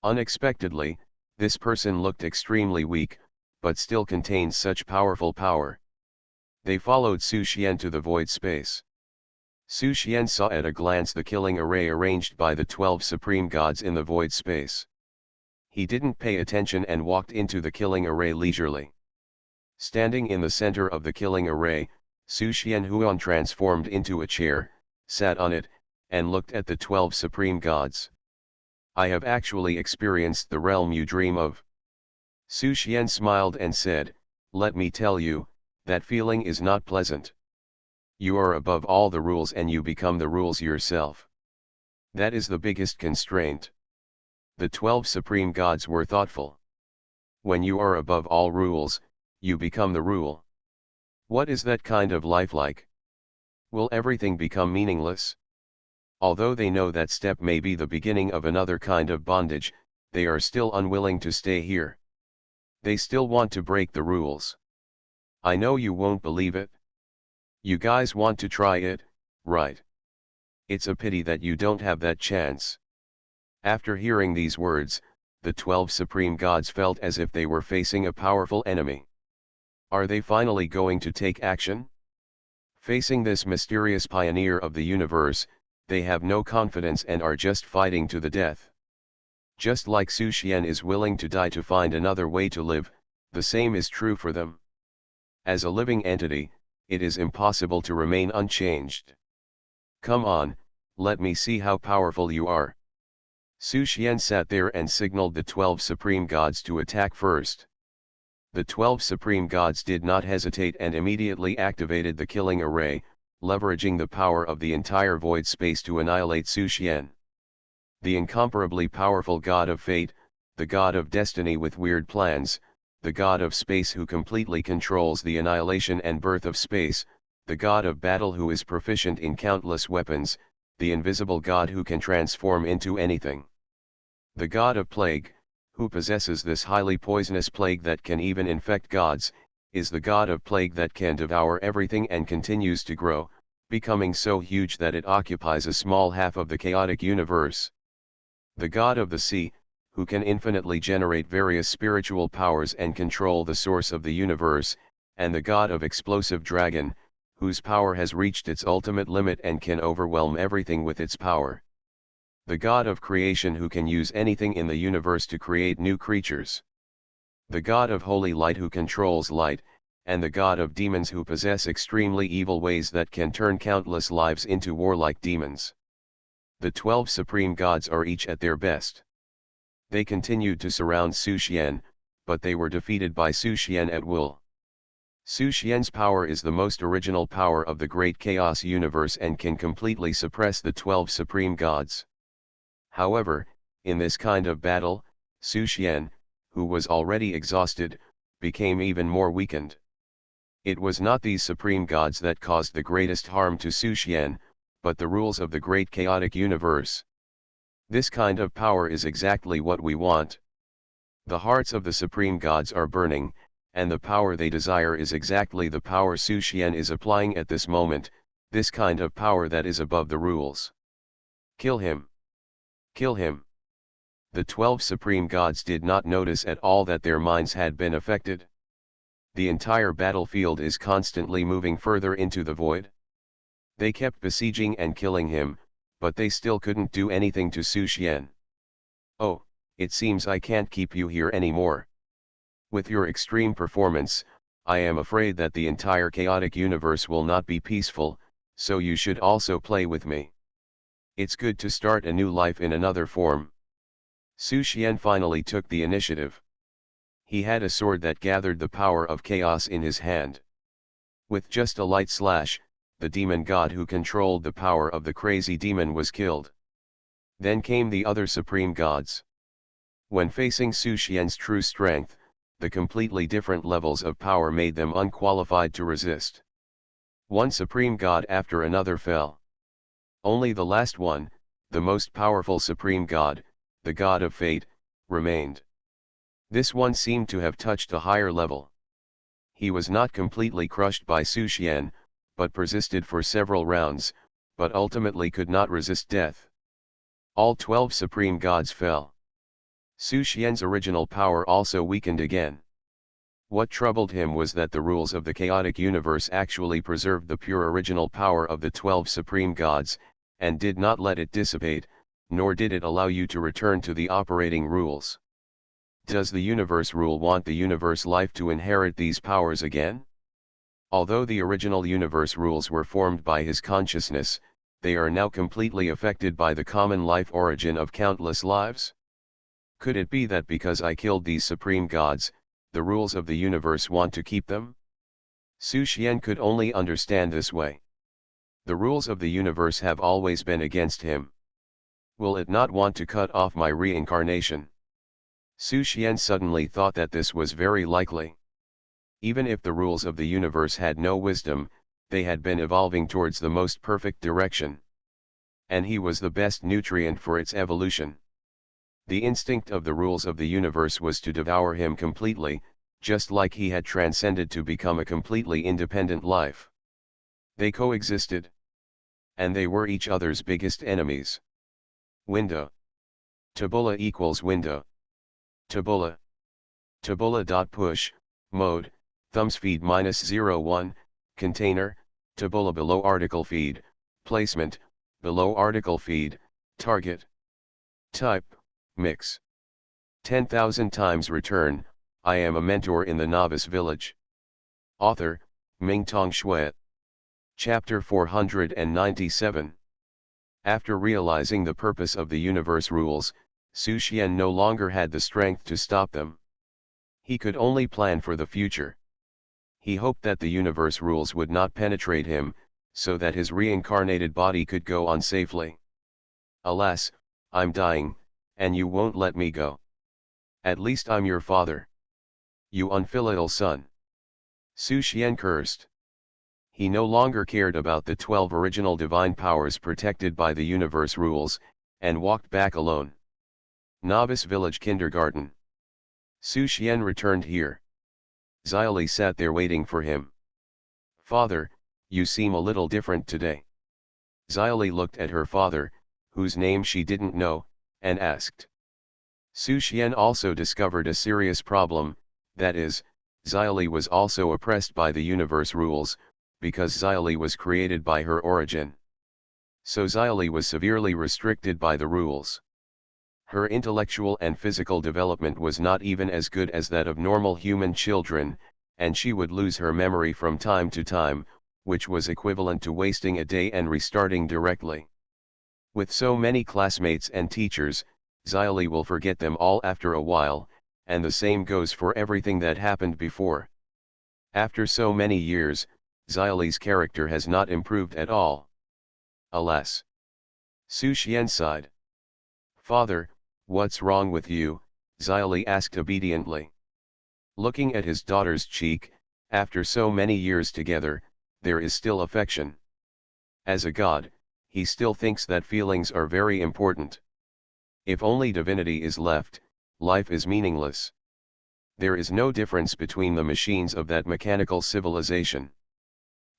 Unexpectedly, this person looked extremely weak, but still contained such powerful power. They followed Su Xian to the void space. Su Xian saw at a glance the killing array arranged by the 12 supreme gods in the void space. He didn't pay attention and walked into the killing array leisurely. Standing in the center of the killing array, Su Xianhuan transformed into a chair, sat on it, and looked at the 12 supreme gods. I have actually experienced the realm you dream of. Su Xian smiled and said, let me tell you, that feeling is not pleasant. You are above all the rules and you become the rules yourself. That is the biggest constraint. The 12 supreme gods were thoughtful. When you are above all rules, you become the rule. What is that kind of life like? Will everything become meaningless? Although they know that step may be the beginning of another kind of bondage, they are still unwilling to stay here. They still want to break the rules. I know you won't believe it. You guys want to try it, right? It's a pity that you don't have that chance. After hearing these words, the 12 supreme gods felt as if they were facing a powerful enemy. Are they finally going to take action? Facing this mysterious pioneer of the universe, they have no confidence and are just fighting to the death. Just like Su Xian is willing to die to find another way to live, the same is true for them. As a living entity, it is impossible to remain unchanged. Come on, let me see how powerful you are. Su Xian sat there and signaled the 12 supreme gods to attack first. The 12 supreme gods did not hesitate and immediately activated the killing array, leveraging the power of the entire void space to annihilate Su Xian. The incomparably powerful god of fate, the god of destiny with weird plans, the god of space who completely controls the annihilation and birth of space, the god of battle who is proficient in countless weapons, the invisible god who can transform into anything. The god of plague, who possesses this highly poisonous plague that can even infect gods, is the god of plague that can devour everything and continues to grow, becoming so huge that it occupies a small half of the chaotic universe. The god of the sea, who can infinitely generate various spiritual powers and control the source of the universe, and the god of explosive dragon, whose power has reached its ultimate limit and can overwhelm everything with its power. The god of creation who can use anything in the universe to create new creatures. The god of holy light who controls light, and the god of demons who possess extremely evil ways that can turn countless lives into warlike demons. The 12 supreme gods are each at their best. They continued to surround Su Xian, but they were defeated by Su Xian at will. Su Xian's power is the most original power of the great chaos universe and can completely suppress the 12 supreme gods. However, in this kind of battle, Su Xian, who was already exhausted, became even more weakened. It was not these supreme gods that caused the greatest harm to Su Xian, but the rules of the great chaotic universe. This kind of power is exactly what we want. The hearts of the supreme gods are burning, and the power they desire is exactly the power Su Xian is applying at this moment, this kind of power that is above the rules. Kill him! Kill him! The 12 supreme gods did not notice at all that their minds had been affected. The entire battlefield is constantly moving further into the void. They kept besieging and killing him, but they still couldn't do anything to Su Xian. Oh, it seems I can't keep you here anymore. With your extreme performance, I am afraid that the entire chaotic universe will not be peaceful, so you should also play with me. It's good to start a new life in another form. Su Xian finally took the initiative. He had a sword that gathered the power of chaos in his hand. With just a light slash, the demon god who controlled the power of the crazy demon was killed. Then came the other supreme gods. When facing Su Xian's true strength, the completely different levels of power made them unqualified to resist. One supreme god after another fell. Only the last one, the most powerful supreme god, the god of fate, remained. This one seemed to have touched a higher level. He was not completely crushed by Su Xian, but persisted for several rounds, but ultimately could not resist death. All 12 supreme gods fell. Su Xian's original power also weakened again. What troubled him was that the rules of the chaotic universe actually preserved the pure original power of the 12 supreme gods, and did not let it dissipate, nor did it allow you to return to the operating rules. Does the universe rule want the universe life to inherit these powers again? Although the original universe rules were formed by his consciousness, they are now completely affected by the common life origin of countless lives. Could it be that because I killed these supreme gods, the rules of the universe want to keep them? Su Xian could only understand this way. The rules of the universe have always been against him. Will it not want to cut off my reincarnation? Su Xian suddenly thought that this was very likely. Even if the rules of the universe had no wisdom, they had been evolving towards the most perfect direction. And he was the best nutrient for its evolution. The instinct of the rules of the universe was to devour him completely, just like he had transcended to become a completely independent life. They coexisted. And they were each other's biggest enemies. Window. Tabula equals window. Tabula. Tabula.push, mode, thumbs feed -01, container, tabula below article feed, placement, below article feed, target. Type, mix. 10,000 times return, I am a mentor in the Novice Village. Author, Mingtong Shui. Chapter 497. After realizing the purpose of the universe rules, Su Xian no longer had the strength to stop them. He could only plan for the future. He hoped that the universe rules would not penetrate him, so that his reincarnated body could go on safely. Alas, I'm dying, and you won't let me go. At least I'm your father. You unfilial son. Su Xian cursed. He no longer cared about the 12 original divine powers protected by the universe rules, and walked back alone. Novice Village Kindergarten. Su Xian returned here. Xiaoli sat there waiting for him. Father, you seem a little different today. Xiaoli looked at her father, whose name she didn't know, and asked. Su Xian also discovered a serious problem, that is, Xiaoli was also oppressed by the universe rules, because Xiaoli was created by her origin. So Xiaoli was severely restricted by the rules. Her intellectual and physical development was not even as good as that of normal human children, and she would lose her memory from time to time, which was equivalent to wasting a day and restarting directly. With so many classmates and teachers, Xiaoli will forget them all after a while, and the same goes for everything that happened before. After so many years, Xiaoli's character has not improved at all. Alas. Su Xian sighed. Father, what's wrong with you? Xiaoli asked obediently. Looking at his daughter's cheek, after so many years together, there is still affection. As a god, he still thinks that feelings are very important. If only divinity is left, life is meaningless. There is no difference between the machines of that mechanical civilization.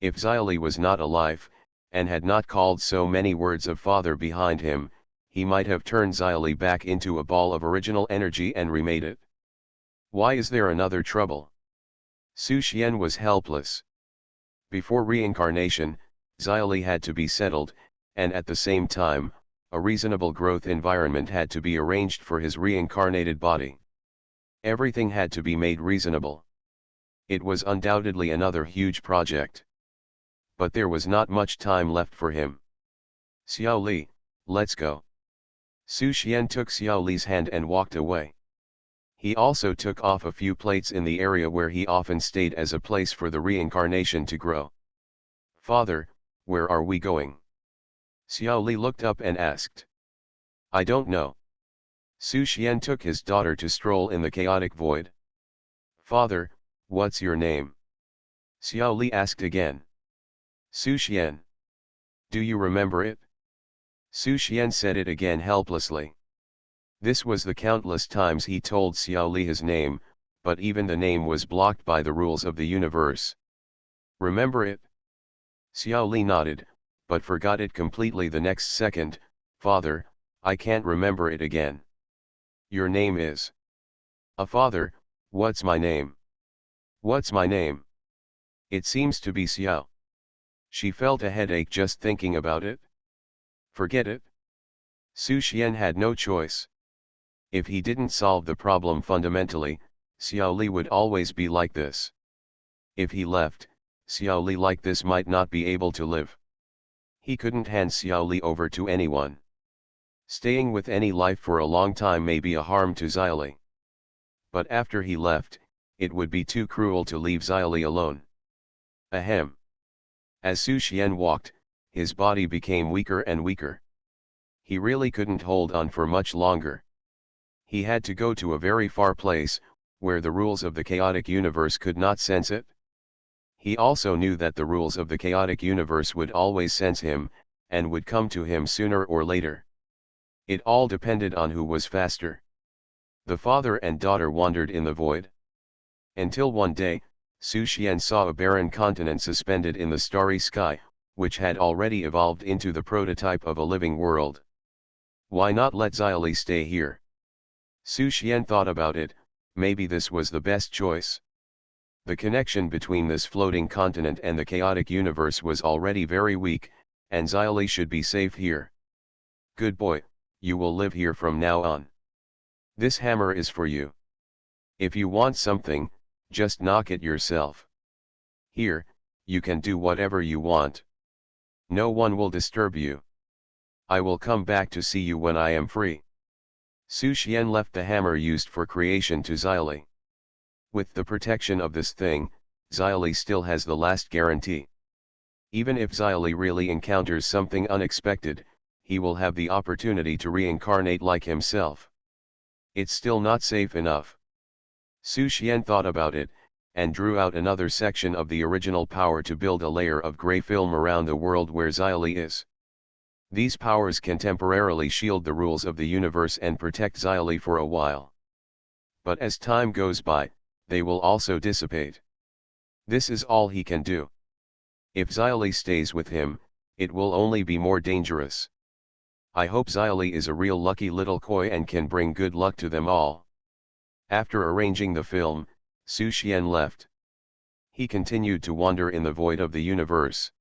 If Xiaoli was not alive, and had not called so many words of father behind him, he might have turned Xiaoli back into a ball of original energy and remade it. Why is there another trouble? Su Xian was helpless. Before reincarnation, Xiaoli had to be settled, and at the same time, a reasonable growth environment had to be arranged for his reincarnated body. Everything had to be made reasonable. It was undoubtedly another huge project. But there was not much time left for him. Xiaoli, let's go. Su Xian took Xiaoli's hand and walked away. He also took off a few plates in the area where he often stayed as a place for the reincarnation to grow. Father, where are we going? Xiaoli looked up and asked. I don't know. Su Xian took his daughter to stroll in the chaotic void. Father, what's your name? Xiaoli asked again. Su Xian. Do you remember it? Su Xian said it again helplessly. This was the countless times he told Xiaoli his name, but even the name was blocked by the rules of the universe. Remember it? Xiaoli nodded, but forgot it completely the next second. Father, I can't remember it again. Your name is? Father, what's my name? What's my name? It seems to be Xiao. She felt a headache just thinking about it. Forget it. Su Xian had no choice. If he didn't solve the problem fundamentally, Xiao Li would always be like this. If he left, Xiao Li like this might not be able to live. He couldn't hand Xiao Li over to anyone. Staying with any life for a long time may be a harm to Xiao Li. But after he left, it would be too cruel to leave Xiao Li alone. Ahem. As Su Xian walked, his body became weaker and weaker. He really couldn't hold on for much longer. He had to go to a very far place, where the rules of the chaotic universe could not sense it. He also knew that the rules of the chaotic universe would always sense him, and would come to him sooner or later. It all depended on who was faster. The father and daughter wandered in the void. Until one day, Su Xian saw a barren continent suspended in the starry sky, which had already evolved into the prototype of a living world. Why not let Xiao Li stay here? Su Xian thought about it, maybe this was the best choice. The connection between this floating continent and the chaotic universe was already very weak, and Xiao Li should be safe here. Good boy, you will live here from now on. This hammer is for you. If you want something, just knock it yourself. Here, you can do whatever you want. No one will disturb you. I will come back to see you when I am free. Su Xian left the hammer used for creation to Xiao Li. With the protection of this thing, Xiao Li still has the last guarantee. Even if Xiao Li really encounters something unexpected, he will have the opportunity to reincarnate like himself. It's still not safe enough. Su Xian thought about it, and drew out another section of the original power to build a layer of gray film around the world where Xiao Li is. These powers can temporarily shield the rules of the universe and protect Xiao Li for a while. But as time goes by, they will also dissipate. This is all he can do. If Xiao Li stays with him, it will only be more dangerous. I hope Xiao Li is a real lucky little koi and can bring good luck to them all. After arranging the film, Su Xian left. He continued to wander in the void of the universe.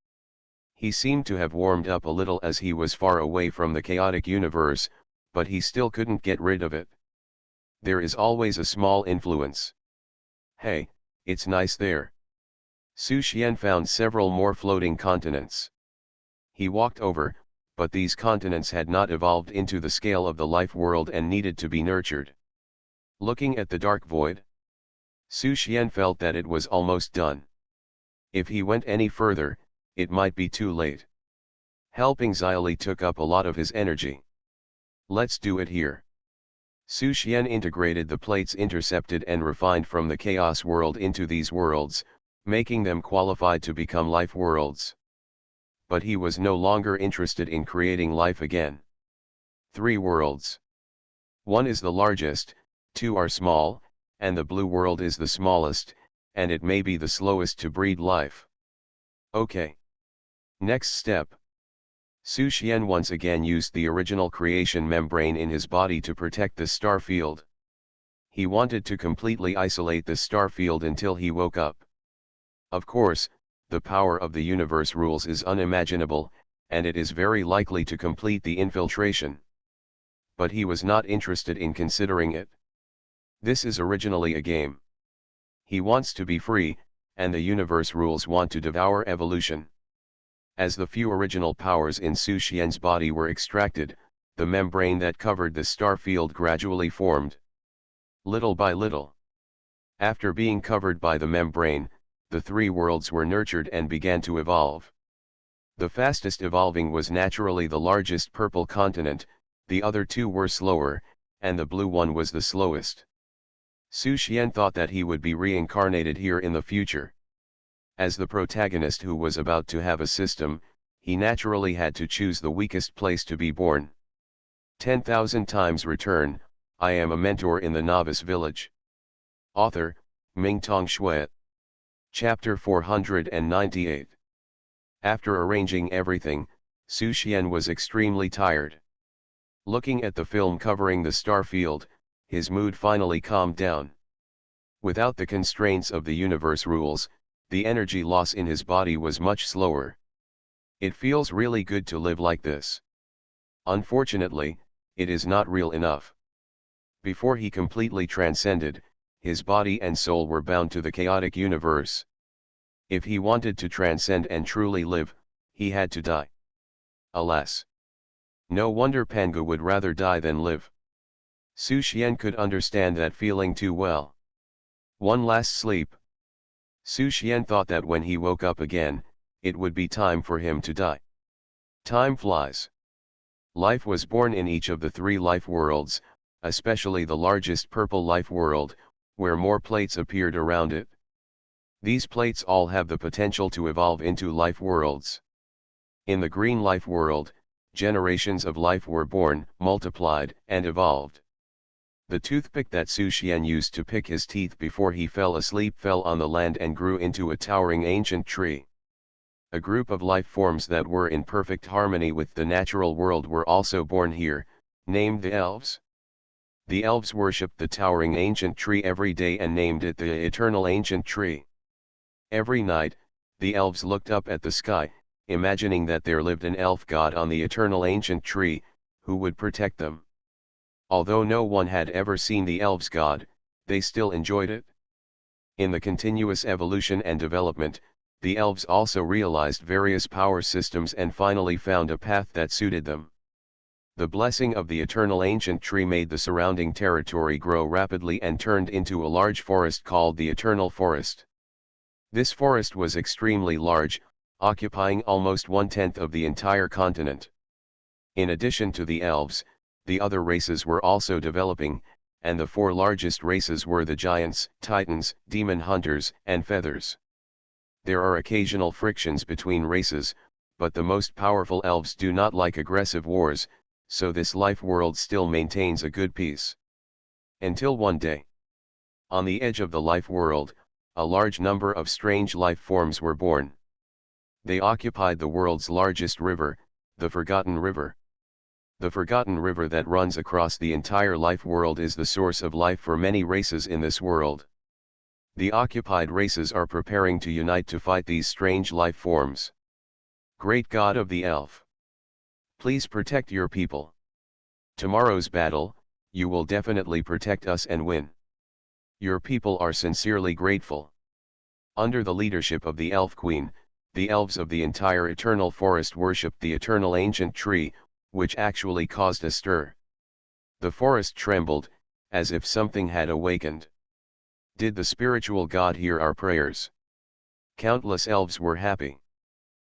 He seemed to have warmed up a little as he was far away from the chaotic universe, but he still couldn't get rid of it. There is always a small influence. Hey, it's nice there. Su Xian found several more floating continents. He walked over, but these continents had not evolved into the scale of the life world and needed to be nurtured. Looking at the dark void, Su Xian felt that it was almost done. If he went any further, it might be too late. Helping Xiao Li took up a lot of his energy. Let's do it here. Su Xian integrated the plates intercepted and refined from the chaos world into these worlds, making them qualified to become life worlds. But he was no longer interested in creating life again. 3 worlds. 1 is the largest, 2 are small, and the blue world is the smallest, and it may be the slowest to breed life. Okay. Next step. Su Xian once again used the original creation membrane in his body to protect the star field. He wanted to completely isolate the star field until he woke up. Of course, the power of the universe rules is unimaginable, and it is very likely to complete the infiltration. But he was not interested in considering it. This is originally a game. He wants to be free, and the universe rules want to devour evolution. As the few original powers in Su Xian's body were extracted, the membrane that covered the star field gradually formed. Little by little. After being covered by the membrane, the 3 worlds were nurtured and began to evolve. The fastest evolving was naturally the largest purple continent, the other 2 were slower, and the blue one was the slowest. Su Xian thought that he would be reincarnated here in the future. As the protagonist who was about to have a system, he naturally had to choose the weakest place to be born. 10,000 times return. I am a mentor in the Novice Village. Author, Mingtong Shui. Chapter 498. After arranging everything, Su Xian was extremely tired. Looking at the film covering the star field, his mood finally calmed down. Without the constraints of the universe rules, the energy loss in his body was much slower. It feels really good to live like this. Unfortunately, it is not real enough. Before he completely transcended, his body and soul were bound to the chaotic universe. If he wanted to transcend and truly live, he had to die. Alas! No wonder Pangu would rather die than live. Su Xian could understand that feeling too well. One last sleep. Su Xian thought that when he woke up again, it would be time for him to die. Time flies. Life was born in each of the 3 life worlds, especially the largest purple life world, where more plates appeared around it. These plates all have the potential to evolve into life worlds. In the green life world, generations of life were born, multiplied, and evolved. The toothpick that Su Xian used to pick his teeth before he fell asleep fell on the land and grew into a towering ancient tree. A group of life forms that were in perfect harmony with the natural world were also born here, named the elves. The elves worshipped the towering ancient tree every day and named it the eternal ancient tree. Every night, the elves looked up at the sky, imagining that there lived an elf god on the eternal ancient tree, who would protect them. Although no one had ever seen the elves' god, they still enjoyed it. In the continuous evolution and development, the elves also realized various power systems and finally found a path that suited them. The blessing of the eternal ancient tree made the surrounding territory grow rapidly and turned into a large forest called the Eternal Forest. This forest was extremely large, occupying almost 1/10 of the entire continent. In addition to the elves, the other races were also developing, and the 4 largest races were the giants, titans, demon hunters, and feathers. There are occasional frictions between races, but the most powerful elves do not like aggressive wars, so this life world still maintains a good peace. Until one day, on the edge of the life world, a large number of strange life forms were born. They occupied the world's largest river, the Forgotten River. The Forgotten River that runs across the entire life world is the source of life for many races in this world. The occupied races are preparing to unite to fight these strange life forms. Great God of the Elf, please protect your people. Tomorrow's battle, you will definitely protect us and win. Your people are sincerely grateful. Under the leadership of the Elf Queen, the elves of the entire Eternal Forest worshipped the eternal ancient tree, which actually caused a stir. The forest trembled, as if something had awakened. Did the spiritual God hear our prayers? Countless elves were happy.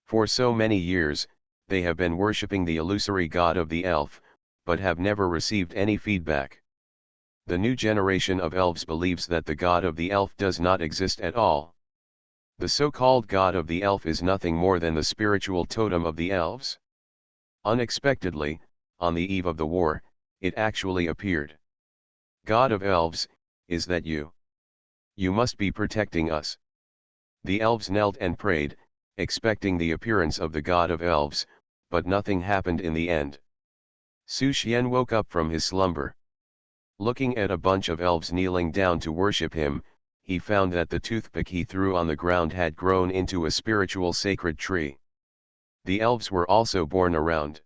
For so many years, they have been worshipping the illusory god of the elf, but have never received any feedback. The new generation of elves believes that the god of the elf does not exist at all. The so-called god of the elf is nothing more than the spiritual totem of the elves. Unexpectedly, on the eve of the war, it actually appeared. God of elves, is that you? You must be protecting us. The elves knelt and prayed, expecting the appearance of the god of elves, but nothing happened in the end. Su Xian woke up from his slumber. Looking at a bunch of elves kneeling down to worship him, he found that the toothpick he threw on the ground had grown into a spiritual sacred tree. The elves were also born around.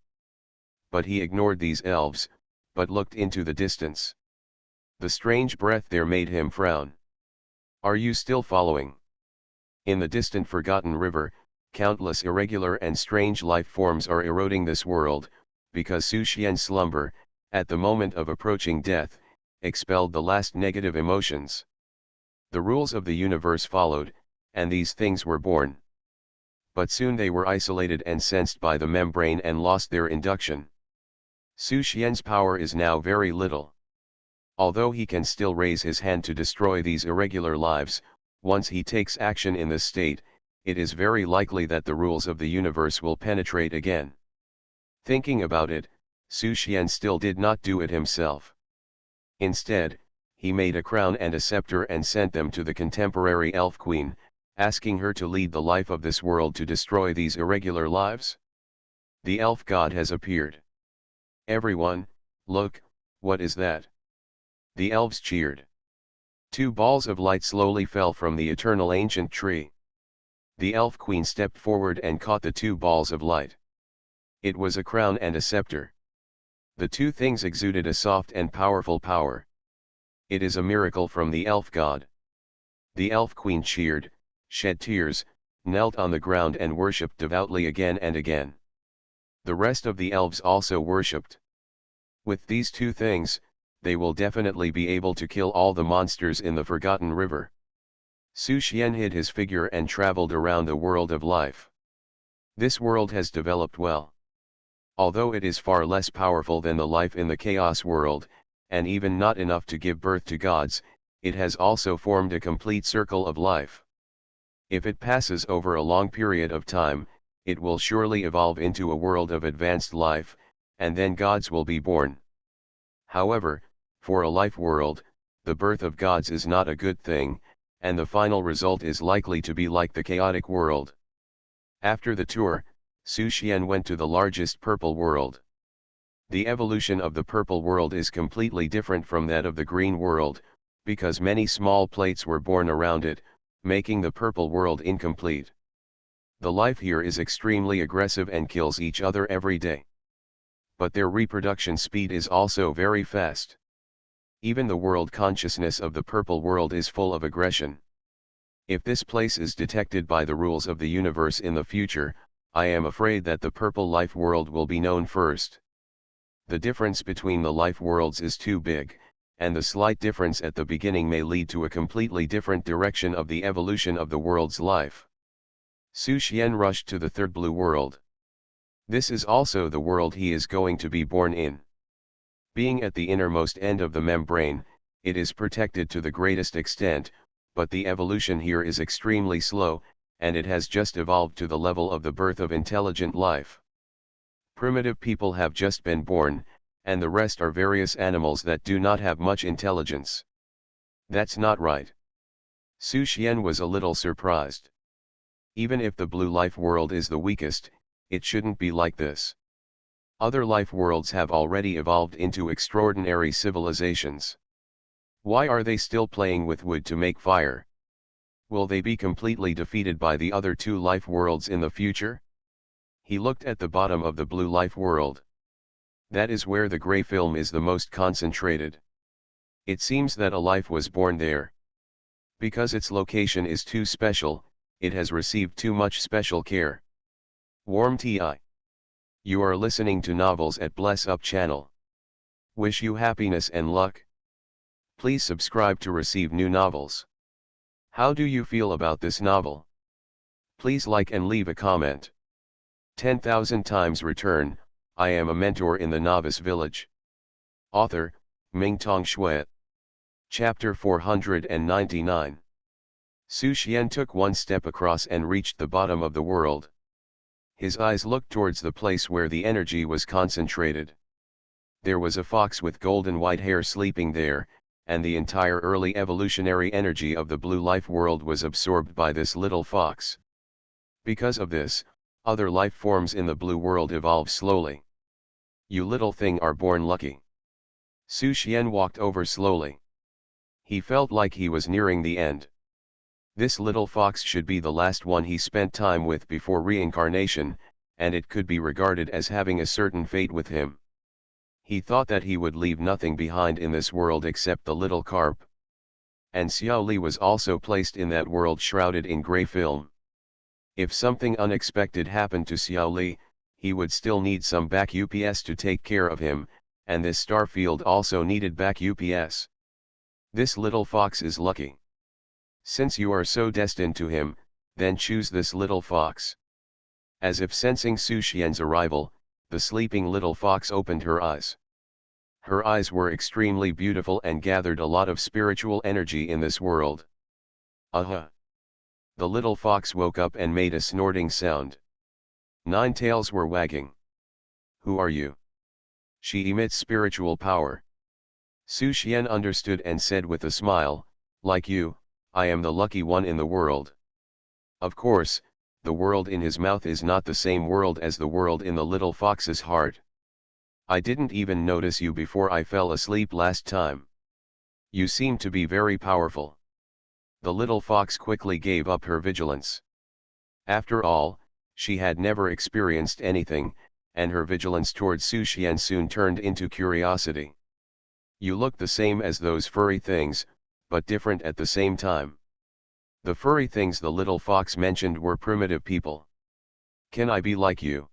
But he ignored these elves, but looked into the distance. The strange breath there made him frown. Are you still following? In the distant Forgotten River, countless irregular and strange life forms are eroding this world, because Su Xian's slumber, at the moment of approaching death, expelled the last negative emotions. The rules of the universe followed, and these things were born. But soon they were isolated and sensed by the membrane and lost their induction. Su Xian's power is now very little. Although he can still raise his hand to destroy these irregular lives, once he takes action in this state, it is very likely that the rules of the universe will penetrate again. Thinking about it, Su Xian still did not do it himself. Instead, he made a crown and a scepter and sent them to the contemporary elf queen, asking her to lead the life of this world to destroy these irregular lives. The elf god has appeared. Everyone, look, what is that? The elves cheered. 2 balls of light slowly fell from the eternal ancient tree. The elf queen stepped forward and caught the 2 balls of light. It was a crown and a scepter. The 2 things exuded a soft and powerful power. It is a miracle from the elf god. The elf queen cheered, shed tears, knelt on the ground and worshipped devoutly again and again. The rest of the elves also worshipped. With these two things, they will definitely be able to kill all the monsters in the Forgotten River. Su Xian hid his figure and traveled around the world of life. This world has developed well. Although it is far less powerful than the life in the Chaos world, and even not enough to give birth to gods, it has also formed a complete circle of life. If it passes over a long period of time, it will surely evolve into a world of advanced life, and then gods will be born. However, for a life world, the birth of gods is not a good thing, and the final result is likely to be like the chaotic world. After the tour, Su Xian went to the largest purple world. The evolution of the purple world is completely different from that of the green world, because many small plates were born around it, making the purple world incomplete. The life here is extremely aggressive and kills each other every day. But their reproduction speed is also very fast. Even the world consciousness of the purple world is full of aggression. If this place is detected by the rules of the universe in the future, I am afraid that the purple life world will be known first. The difference between the life worlds is too big, and the slight difference at the beginning may lead to a completely different direction of the evolution of the world's life. Su Xian rushed to the third blue world. This is also the world he is going to be born in. Being at the innermost end of the membrane, it is protected to the greatest extent, but the evolution here is extremely slow, and it has just evolved to the level of the birth of intelligent life. Primitive people have just been born, and the rest are various animals that do not have much intelligence. That's not right. Su Xian was a little surprised. Even if the blue life world is the weakest, it shouldn't be like this. Other life worlds have already evolved into extraordinary civilizations. Why are they still playing with wood to make fire? Will they be completely defeated by the other two life worlds in the future? He looked at the bottom of the blue life world. That is where the gray film is the most concentrated. It seems that a life was born there. Because its location is too special, it has received too much special care. Warm TI. You are listening to novels at Bless Up channel. Wish you happiness and luck. Please subscribe to receive new novels. How do you feel about this novel? Please like and leave a comment. 10,000 times return, I am a mentor in the Novice Village. Author, Mingtong Shui. Chapter 499. Su Xian took one step across and reached the bottom of the world. His eyes looked towards the place where the energy was concentrated. There was a fox with golden white hair sleeping there, and the entire early evolutionary energy of the blue life world was absorbed by this little fox. Because of this, other life forms in the blue world evolve slowly. You little thing are born lucky. Su Xian walked over slowly. He felt like he was nearing the end. This little fox should be the last one he spent time with before reincarnation, and it could be regarded as having a certain fate with him. He thought that he would leave nothing behind in this world except the little carp. And Xiao Li was also placed in that world shrouded in grey film. If something unexpected happened to Xiao Li, he would still need some back UPS to take care of him, and this star field also needed back UPS. This little fox is lucky. Since you are so destined to him, then choose this little fox. As if sensing Su Xian's arrival, the sleeping little fox opened her eyes. Her eyes were extremely beautiful and gathered a lot of spiritual energy in this world. Aha! The little fox woke up and made a snorting sound. 9 tails were wagging. Who are you? She emits spiritual power. Su Xian understood and said with a smile, like you, I am the lucky one in the world. Of course, the world in his mouth is not the same world as the world in the little fox's heart. I didn't even notice you before I fell asleep last time. You seem to be very powerful. The little fox quickly gave up her vigilance. After all, she had never experienced anything, and her vigilance towards Su Xian soon turned into curiosity. You look the same as those furry things, but different at the same time. The furry things the little fox mentioned were primitive people. Can I be like you?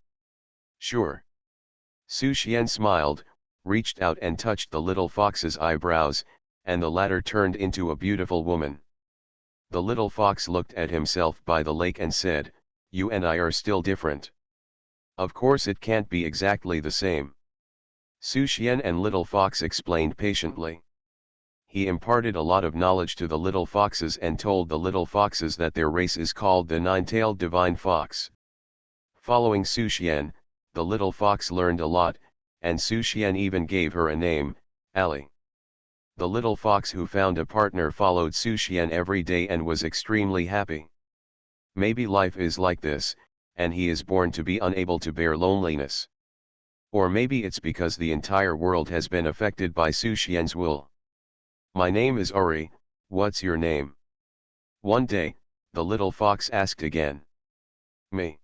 Sure. Su Xian smiled, reached out and touched the little fox's eyebrows, and the latter turned into a beautiful woman. The little fox looked at himself by the lake and said, "You and I are still different. Of course it can't be exactly the same." Su Xian and little fox explained patiently. He imparted a lot of knowledge to the little foxes and told the little foxes that their race is called the nine-tailed divine fox. Following Su Xian, the little fox learned a lot, and Su Xian even gave her a name, Ali. The little fox who found a partner followed Su Xian every day and was extremely happy. Maybe life is like this, and he is born to be unable to bear loneliness. Or maybe it's because the entire world has been affected by Su Xian's will. My name is Uri, what's your name? One day, the little fox asked again. Me.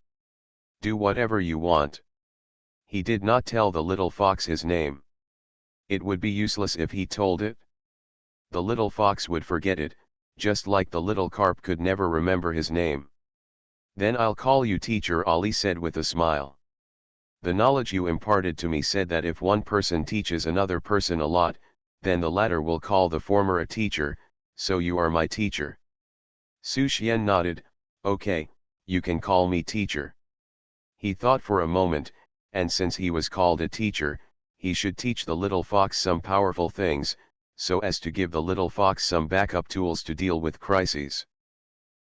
Do whatever you want. He did not tell the little fox his name. It would be useless if he told it. The little fox would forget it, just like the little carp could never remember his name. Then I'll call you teacher, Ali said with a smile. The knowledge you imparted to me said that if one person teaches another person a lot, then the latter will call the former a teacher, so you are my teacher. Su Xian nodded, okay, you can call me teacher. He thought for a moment, and since he was called a teacher, he should teach the little fox some powerful things, so as to give the little fox some backup tools to deal with crises.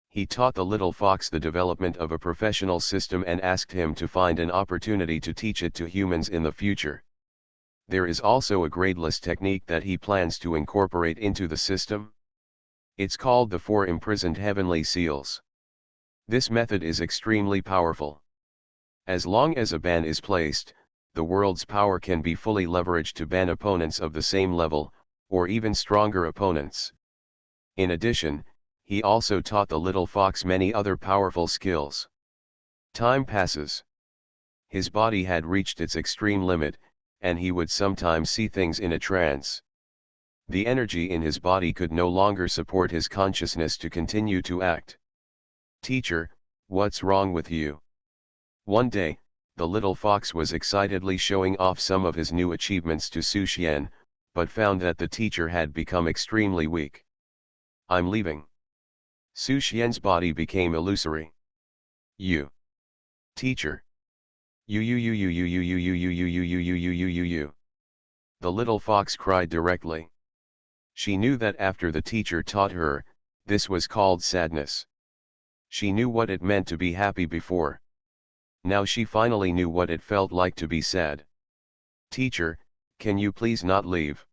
He taught the little fox the development of a professional system and asked him to find an opportunity to teach it to humans in the future. There is also a gradeless technique that he plans to incorporate into the system. It's called the 4 imprisoned heavenly seals. This method is extremely powerful. As long as a ban is placed, the world's power can be fully leveraged to ban opponents of the same level, or even stronger opponents. In addition, he also taught the little fox many other powerful skills. Time passes. His body had reached its extreme limit, and he would sometimes see things in a trance. The energy in his body could no longer support his consciousness to continue to act. Teacher, what's wrong with you? One day, the little fox was excitedly showing off some of his new achievements to Su Xian, but found that the teacher had become extremely weak. I'm leaving. Su Xian's body became illusory. You. Teacher. You. The little fox cried directly. She knew that after the teacher taught her, this was called sadness. She knew what it meant to be happy before. Now she finally knew what it felt like to be sad. Teacher, can you please not leave?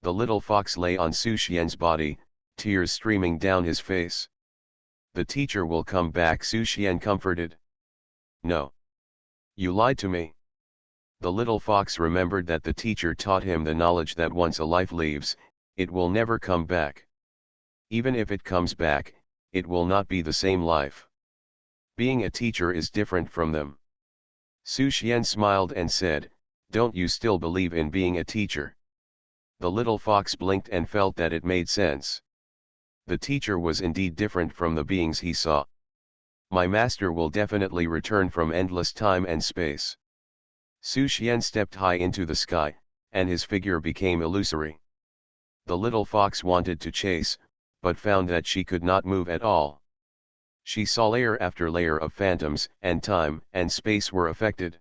The little fox lay on Su Xian's body, tears streaming down his face. The teacher will come back, Su Xian comforted. No. You lied to me. The little fox remembered that the teacher taught him the knowledge that once a life leaves, it will never come back. Even if it comes back, it will not be the same life. Being a teacher is different from them. Su Xian smiled and said, don't you still believe in being a teacher? The little fox blinked and felt that it made sense. The teacher was indeed different from the beings he saw. My master will definitely return from endless time and space. Su Xian stepped high into the sky, and his figure became illusory. The little fox wanted to chase, but found that she could not move at all. She saw layer after layer of phantoms, and time and space were affected.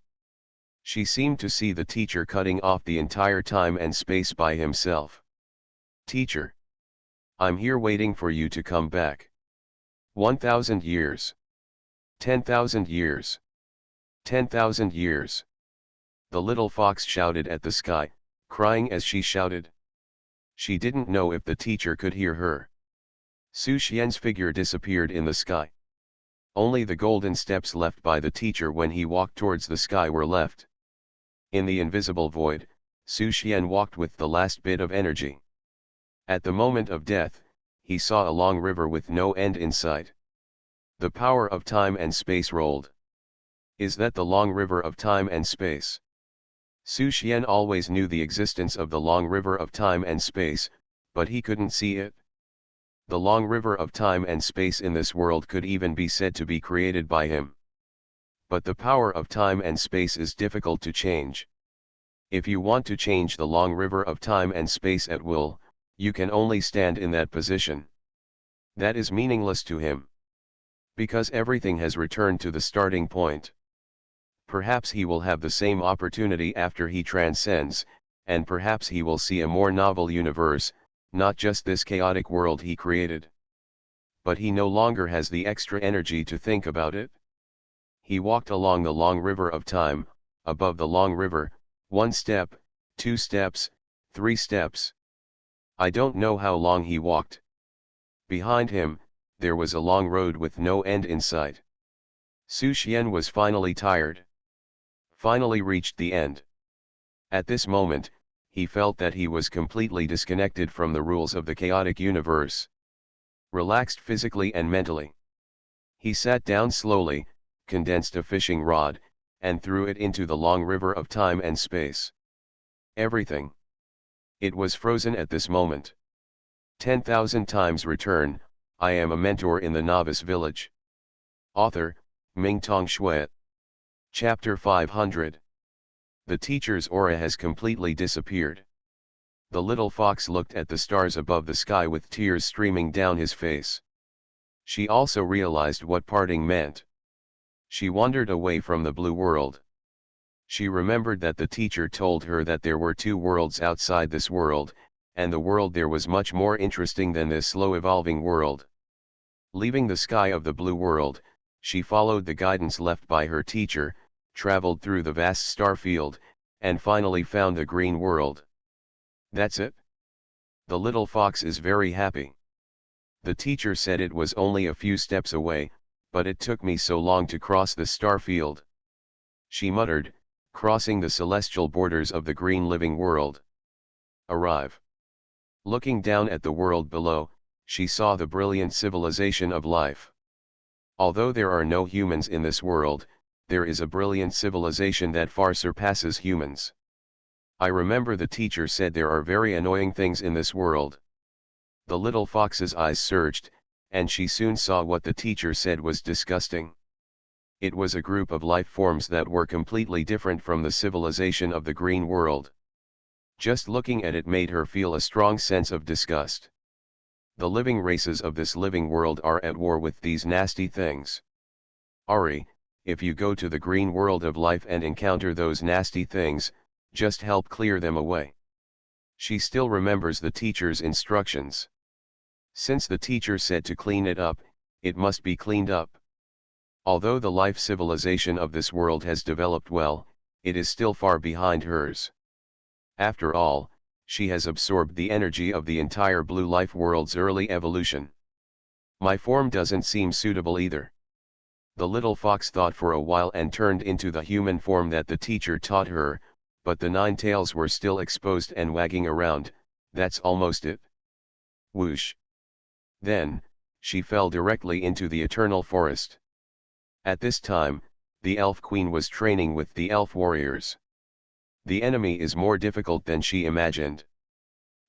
She seemed to see the teacher cutting off the entire time and space by himself. Teacher. I'm here waiting for you to come back. 1,000 years. 10,000 years. 10,000 years. The little fox shouted at the sky, crying as she shouted. She didn't know if the teacher could hear her. Su Xian's figure disappeared in the sky. Only the golden steps left by the teacher when he walked towards the sky were left. In the invisible void, Su Xian walked with the last bit of energy. At the moment of death, he saw a long river with no end in sight. The power of time and space rolled. Is that the long river of time and space? Su Xian always knew the existence of the long river of time and space, but he couldn't see it. The long river of time and space in this world could even be said to be created by him. But the power of time and space is difficult to change. If you want to change the long river of time and space at will, you can only stand in that position. That is meaningless to him. Because everything has returned to the starting point. Perhaps he will have the same opportunity after he transcends, and perhaps he will see a more novel universe, not just this chaotic world he created. But he no longer has the extra energy to think about it. He walked along the long river of time, above the long river, 1 step, 2 steps, 3 steps. I don't know how long he walked. Behind him, there was a long road with no end in sight. Su Xian was finally tired. Finally reached the end. At this moment, he felt that he was completely disconnected from the rules of the chaotic universe. Relaxed physically and mentally. He sat down slowly, condensed a fishing rod, and threw it into the long river of time and space. Everything. It was frozen at this moment. 10,000 times return. I am a mentor in the Novice Village. Author, Mingtong Shui. Chapter 500. The teacher's aura has completely disappeared. The little fox looked at the stars above the sky with tears streaming down his face. She also realized what parting meant. She wandered away from the blue world. She remembered that the teacher told her that there were 2 worlds outside this world, and the world there was much more interesting than this slow-evolving world. Leaving the sky of the blue world, she followed the guidance left by her teacher, traveled through the vast star field, and finally found the green world. That's it? The little fox is very happy. The teacher said it was only a few steps away, but it took me so long to cross the star field. She muttered, crossing the celestial borders of the green living world. Arrive. Looking down at the world below, she saw the brilliant civilization of life. Although there are no humans in this world, there is a brilliant civilization that far surpasses humans. I remember the teacher said there are very annoying things in this world. The little fox's eyes searched, and she soon saw what the teacher said was disgusting. It was a group of life forms that were completely different from the civilization of the green world. Just looking at it made her feel a strong sense of disgust. The living races of this living world are at war with these nasty things. Ari, if you go to the green world of life and encounter those nasty things, just help clear them away. She still remembers the teacher's instructions. Since the teacher said to clean it up, it must be cleaned up. Although the life civilization of this world has developed well, it is still far behind hers. After all, she has absorbed the energy of the entire blue life world's early evolution. My form doesn't seem suitable either. The little fox thought for a while and turned into the human form that the teacher taught her, but the 9 tails were still exposed and wagging around. That's almost it. Whoosh. Then, she fell directly into the eternal forest. At this time, the elf queen was training with the elf warriors. The enemy is more difficult than she imagined.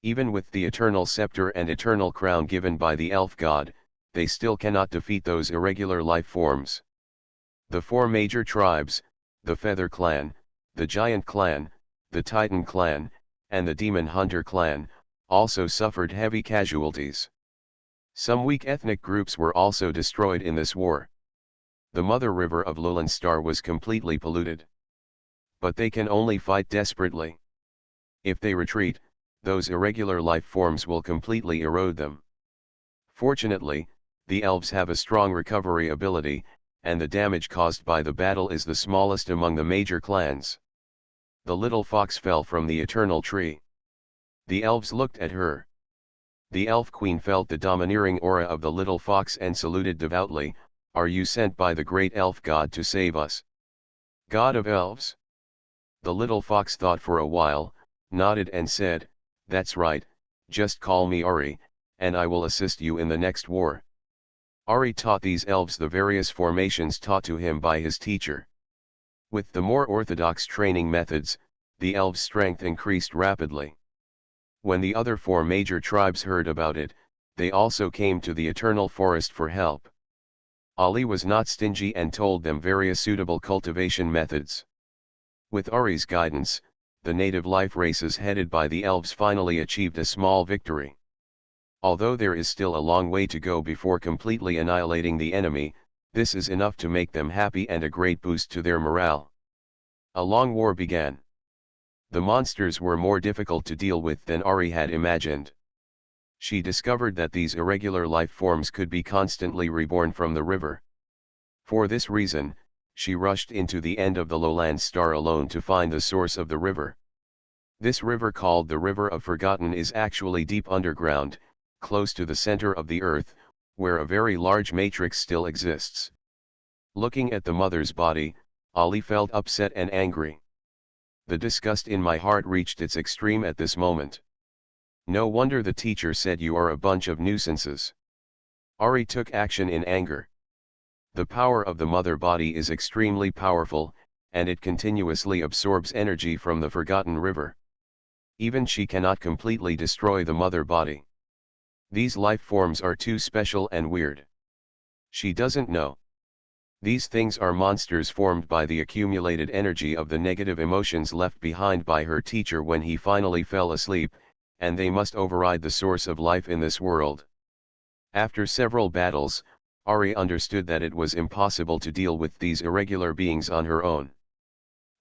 Even with the eternal scepter and eternal crown given by the elf god, they still cannot defeat those irregular life forms. The 4 major tribes, the Feather Clan, the Giant Clan, the Titan Clan, and the Demon Hunter Clan, also suffered heavy casualties. Some weak ethnic groups were also destroyed in this war. The mother river of Lulan Star was completely polluted. But they can only fight desperately. If they retreat, those irregular life forms will completely erode them. Fortunately, the elves have a strong recovery ability, and the damage caused by the battle is the smallest among the major clans. The little fox fell from the eternal tree. The elves looked at her. The elf queen felt the domineering aura of the little fox and saluted devoutly, "Are you sent by the great elf god to save us? God of elves?" The little fox thought for a while, nodded and said, "That's right, just call me Ari, and I will assist you in the next war." Ari taught these elves the various formations taught to him by his teacher. With the more orthodox training methods, the elves' strength increased rapidly. When the other 4 major tribes heard about it, they also came to the Eternal Forest for help. Ali was not stingy and told them various suitable cultivation methods. With Ari's guidance, the native life races headed by the elves finally achieved a small victory. Although there is still a long way to go before completely annihilating the enemy, this is enough to make them happy and a great boost to their morale. A long war began. The monsters were more difficult to deal with than Ari had imagined. She discovered that these irregular life forms could be constantly reborn from the river. For this reason, she rushed into the end of the lowland star alone to find the source of the river. This river, called the River of Forgotten, is actually deep underground, close to the center of the earth, where a very large matrix still exists. Looking at the mother's body, Ali felt upset and angry. The disgust in my heart reached its extreme at this moment. No wonder the teacher said you are a bunch of nuisances. Ari took action in anger. The power of the mother body is extremely powerful, and it continuously absorbs energy from the Forgotten River. Even she cannot completely destroy the mother body. These life forms are too special and weird. She doesn't know. These things are monsters formed by the accumulated energy of the negative emotions left behind by her teacher when he finally fell asleep, and they must override the source of life in this world. After several battles, Ari understood that it was impossible to deal with these irregular beings on her own.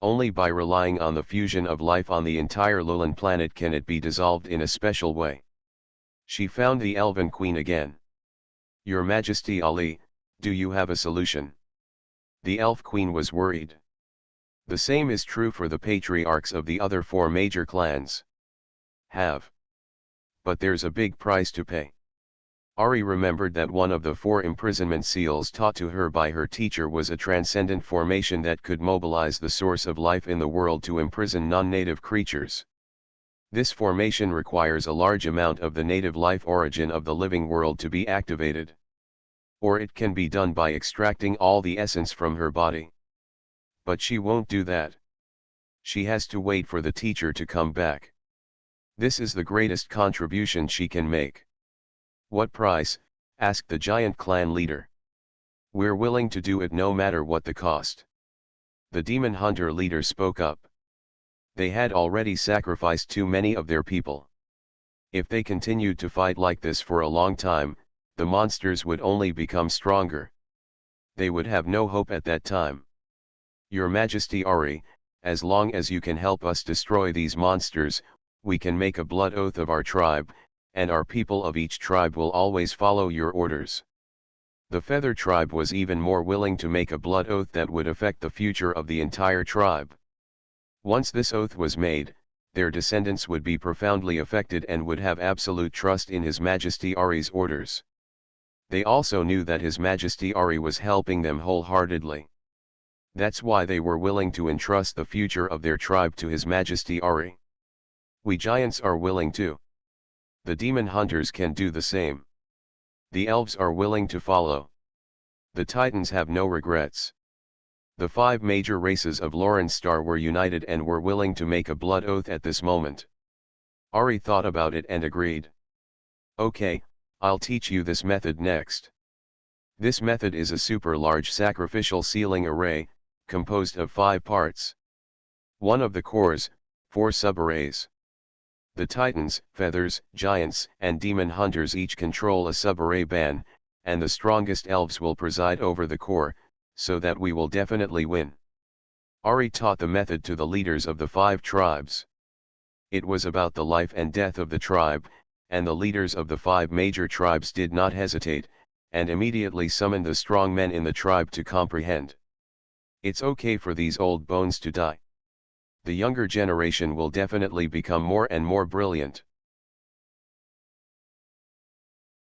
Only by relying on the fusion of life on the entire lowland planet can it be dissolved in a special way. She found the Elven Queen again. "Your Majesty Ali, do you have a solution?" The Elf Queen was worried. The same is true for the patriarchs of the other 4 major clans. Have. But there's a big price to pay. Ari remembered that one of the 4 imprisonment seals taught to her by her teacher was a transcendent formation that could mobilize the source of life in the world to imprison non-native creatures. This formation requires a large amount of the native life origin of the living world to be activated. Or it can be done by extracting all the essence from her body. But she won't do that. She has to wait for the teacher to come back. This is the greatest contribution she can make. "What price?" asked the giant clan leader. "We're willing to do it no matter what the cost." The demon hunter leader spoke up. They had already sacrificed too many of their people. If they continued to fight like this for a long time, the monsters would only become stronger. They would have no hope at that time. "Your Majesty Ari, as long as you can help us destroy these monsters, we can make a blood oath of our tribe, and our people of each tribe will always follow your orders." The Feather tribe was even more willing to make a blood oath that would affect the future of the entire tribe. Once this oath was made, their descendants would be profoundly affected and would have absolute trust in His Majesty Ari's orders. They also knew that His Majesty Ari was helping them wholeheartedly. That's why they were willing to entrust the future of their tribe to His Majesty Ari. We giants are willing too. The demon hunters can do the same. The elves are willing to follow. The titans have no regrets. The 5 major races of Lorenstar were united and were willing to make a blood oath at this moment. Ari thought about it and agreed. "Okay, I'll teach you this method next." This method is a super large sacrificial sealing array, composed of 5 parts. One of the cores, 4 subarrays. The titans, feathers, giants, and demon hunters each control a subarray ban, and the strongest elves will preside over the core, so that we will definitely win. Ari taught the method to the leaders of the 5 tribes. It was about the life and death of the tribe, and the leaders of the 5 major tribes did not hesitate, and immediately summoned the strong men in the tribe to comprehend. It's okay for these old bones to die. The younger generation will definitely become more and more brilliant.